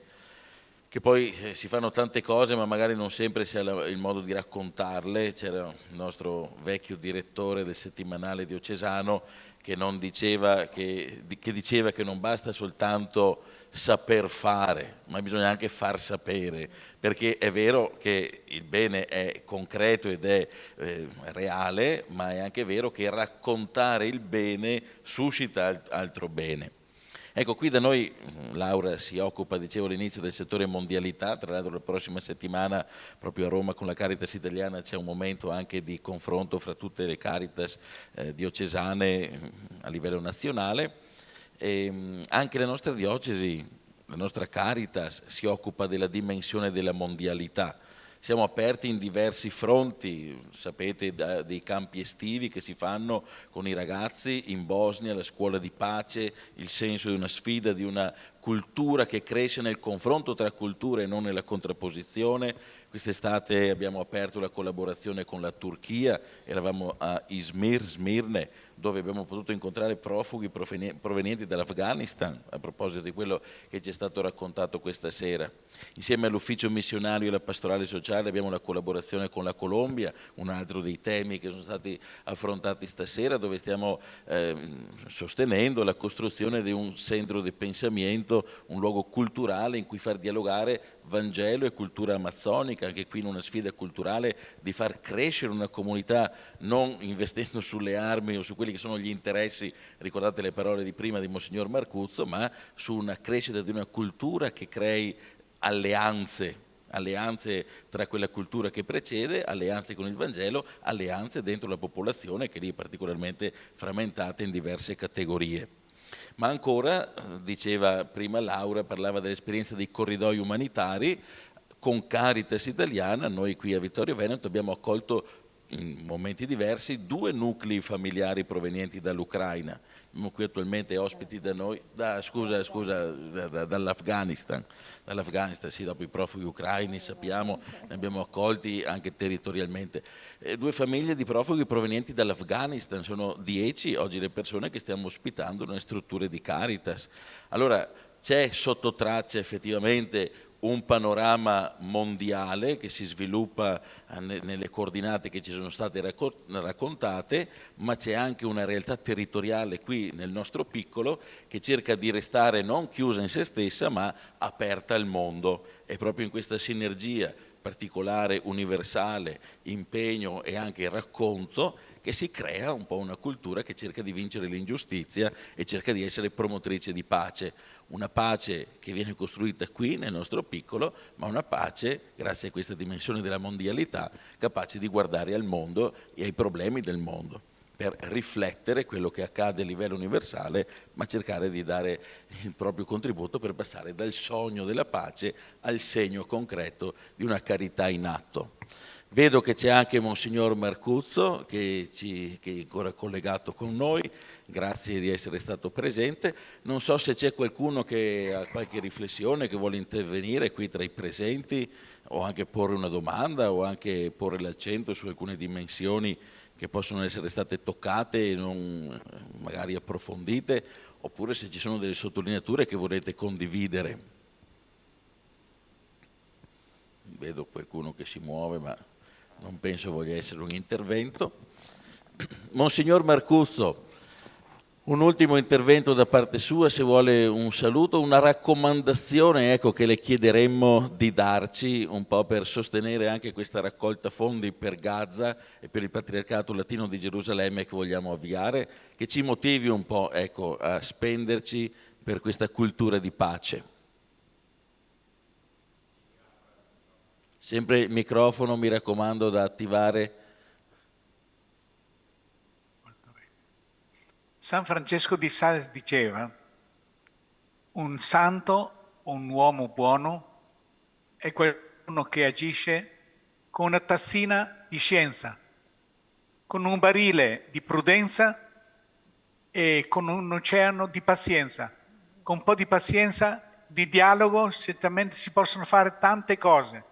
che poi si fanno tante cose ma magari non sempre si ha il modo di raccontarle. C'era il nostro vecchio direttore del settimanale diocesano che diceva che non basta soltanto saper fare, ma bisogna anche far sapere, perché è vero che il bene è concreto ed è reale, ma è anche vero che raccontare il bene suscita altro bene. Ecco, qui da noi Laura si occupa, dicevo all'inizio, del settore mondialità, tra l'altro la prossima settimana proprio a Roma con la Caritas italiana c'è un momento anche di confronto fra tutte le Caritas diocesane a livello nazionale. E anche la nostra diocesi, la nostra Caritas si occupa della dimensione della mondialità. Siamo aperti in diversi fronti, sapete, dei campi estivi che si fanno con i ragazzi in Bosnia, la scuola di pace, il senso di una sfida, di una cultura che cresce nel confronto tra culture e non nella contrapposizione. Quest'estate abbiamo aperto la collaborazione con la Turchia, eravamo a Smirne, dove abbiamo potuto incontrare profughi provenienti dall'Afghanistan, a proposito di quello che ci è stato raccontato questa sera. Insieme all'ufficio missionario e alla pastorale sociale abbiamo la collaborazione con la Colombia, un altro dei temi che sono stati affrontati stasera, dove stiamo sostenendo la costruzione di un centro di pensamento, un luogo culturale in cui far dialogare Vangelo e cultura amazzonica, anche qui in una sfida culturale di far crescere una comunità non investendo sulle armi o su quelli che sono gli interessi, ricordate le parole di prima di Monsignor Marcuzzo, ma su una crescita di una cultura che crei alleanze tra quella cultura che precede, alleanze con il Vangelo, alleanze dentro la popolazione che lì è particolarmente frammentata in diverse categorie. Ma ancora, diceva prima Laura, parlava dell'esperienza dei corridoi umanitari. Con Caritas Italiana, noi qui a Vittorio Veneto abbiamo accolto in momenti diversi 2 nuclei familiari provenienti dall'Ucraina. Abbiamo qui attualmente ospiti da noi, dall'Afghanistan, sì, dopo i profughi ucraini sappiamo, ne abbiamo accolti anche territorialmente. 2 famiglie di profughi provenienti dall'Afghanistan, sono 10 oggi le persone che stiamo ospitando nelle strutture di Caritas. Allora c'è sotto traccia effettivamente un panorama mondiale che si sviluppa nelle coordinate che ci sono state raccontate, ma c'è anche una realtà territoriale qui nel nostro piccolo che cerca di restare non chiusa in se stessa ma aperta al mondo. È proprio in questa sinergia particolare, universale, impegno e anche racconto che si crea un po' una cultura che cerca di vincere l'ingiustizia e cerca di essere promotrice di pace. Una pace che viene costruita qui nel nostro piccolo, ma una pace, grazie a questa dimensione della mondialità, capace di guardare al mondo e ai problemi del mondo, per riflettere quello che accade a livello universale, ma cercare di dare il proprio contributo per passare dal sogno della pace al segno concreto di una carità in atto. Vedo che c'è anche Monsignor Marcuzzo che è ancora collegato con noi, grazie di essere stato presente. Non so se c'è qualcuno che ha qualche riflessione, che vuole intervenire qui tra i presenti, o anche porre una domanda, o anche porre l'accento su alcune dimensioni che possono essere state toccate e non magari approfondite, oppure se ci sono delle sottolineature che volete condividere. vedo qualcuno che si muove, ma non penso voglia essere un intervento. Monsignor Marcuzzo, un ultimo intervento da parte sua, se vuole un saluto, una raccomandazione, ecco, che le chiederemmo di darci un po' per sostenere anche questa raccolta fondi per Gaza e per il Patriarcato Latino di Gerusalemme che vogliamo avviare, che ci motivi un po', ecco, a spenderci per questa cultura di pace. Sempre il microfono, mi raccomando, da attivare. San Francesco di Sales diceva: un santo, un uomo buono, è qualcuno che agisce con una tazzina di scienza, con un barile di prudenza e con un oceano di pazienza. Con un po' di pazienza, di dialogo, certamente si possono fare tante cose.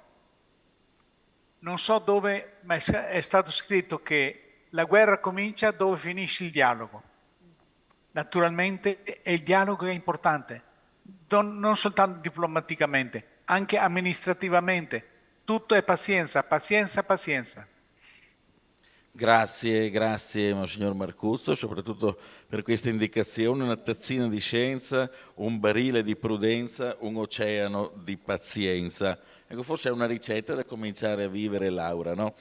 Non so dove, ma è stato scritto che la guerra comincia dove finisce il dialogo. Naturalmente, e il dialogo è importante, non soltanto diplomaticamente, anche amministrativamente. Tutto è pazienza, pazienza, pazienza. Grazie, grazie Monsignor Marcuzzo, soprattutto per questa indicazione, una tazzina di scienza, un barile di prudenza, un oceano di pazienza. Ecco, forse è una ricetta da cominciare a vivere, Laura, no?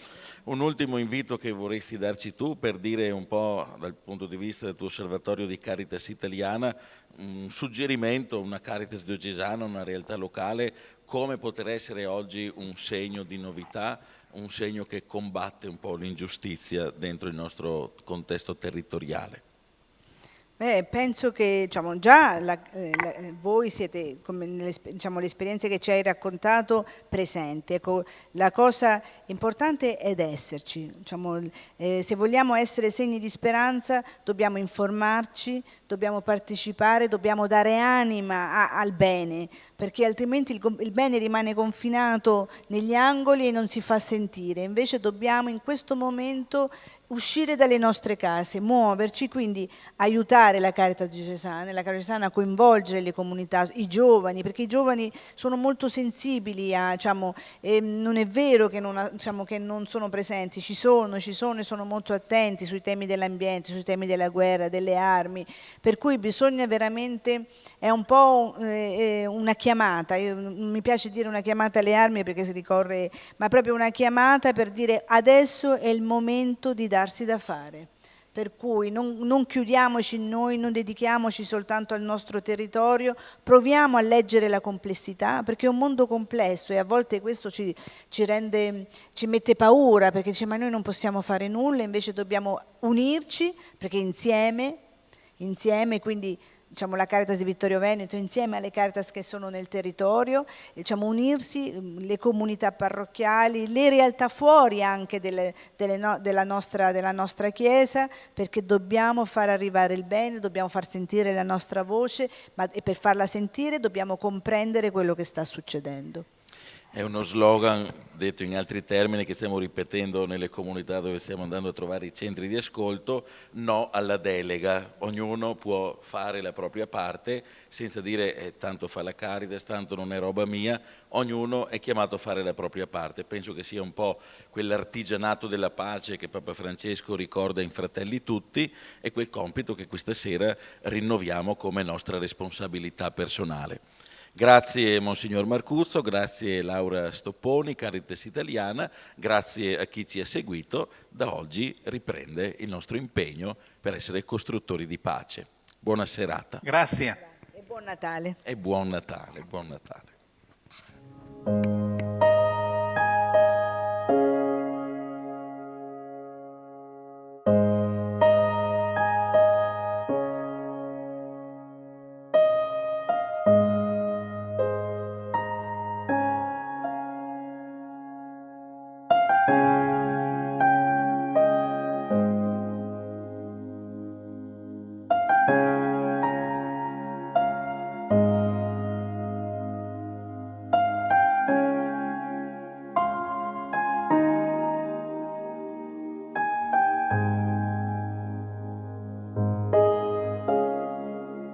Un ultimo invito che vorresti darci tu per dire un po' dal punto di vista del tuo osservatorio di Caritas Italiana, un suggerimento, una Caritas diocesana, una realtà locale, come poter essere oggi un segno di novità, un segno che combatte un po' l'ingiustizia dentro il nostro contesto territoriale. Penso che già voi siete, come le esperienze che ci hai raccontato, presenti. Ecco, la cosa importante è esserci. Se vogliamo essere segni di speranza dobbiamo informarci, dobbiamo partecipare, dobbiamo dare anima al bene, perché altrimenti il bene rimane confinato negli angoli e non si fa sentire. Invece dobbiamo in questo momento uscire dalle nostre case, muoverci, quindi aiutare la Caritas diocesana a coinvolgere le comunità, i giovani, perché i giovani sono molto sensibili non è vero che non sono presenti, ci sono e sono molto attenti sui temi dell'ambiente, sui temi della guerra, delle armi, per cui bisogna veramente, è un po' una chiamata, non mi piace dire una chiamata alle armi perché si ricorre, ma proprio una chiamata per dire adesso è il momento di darsi da fare. Per cui non chiudiamoci in noi, non dedichiamoci soltanto al nostro territorio, proviamo a leggere la complessità, perché è un mondo complesso e a volte questo ci mette paura, perché dice ma noi non possiamo fare nulla, invece dobbiamo unirci, perché insieme, quindi la Caritas di Vittorio Veneto insieme alle Caritas che sono nel territorio, unirsi, le comunità parrocchiali, le realtà fuori anche della nostra Chiesa, perché dobbiamo far arrivare il bene, dobbiamo far sentire la nostra voce, e per farla sentire dobbiamo comprendere quello che sta succedendo. È uno slogan, detto in altri termini, che stiamo ripetendo nelle comunità dove stiamo andando a trovare i centri di ascolto: no alla delega, ognuno può fare la propria parte senza dire tanto fa la Caritas, tanto non è roba mia, ognuno è chiamato a fare la propria parte. Penso che sia un po' quell'artigianato della pace che Papa Francesco ricorda in Fratelli Tutti e quel compito che questa sera rinnoviamo come nostra responsabilità personale. Grazie Monsignor Marcuzzo, grazie Laura Stopponi, Caritas Italiana, grazie a chi ci ha seguito. Da oggi riprende il nostro impegno per essere costruttori di pace. Buona serata. Grazie. E buon Natale. E buon Natale, buon Natale.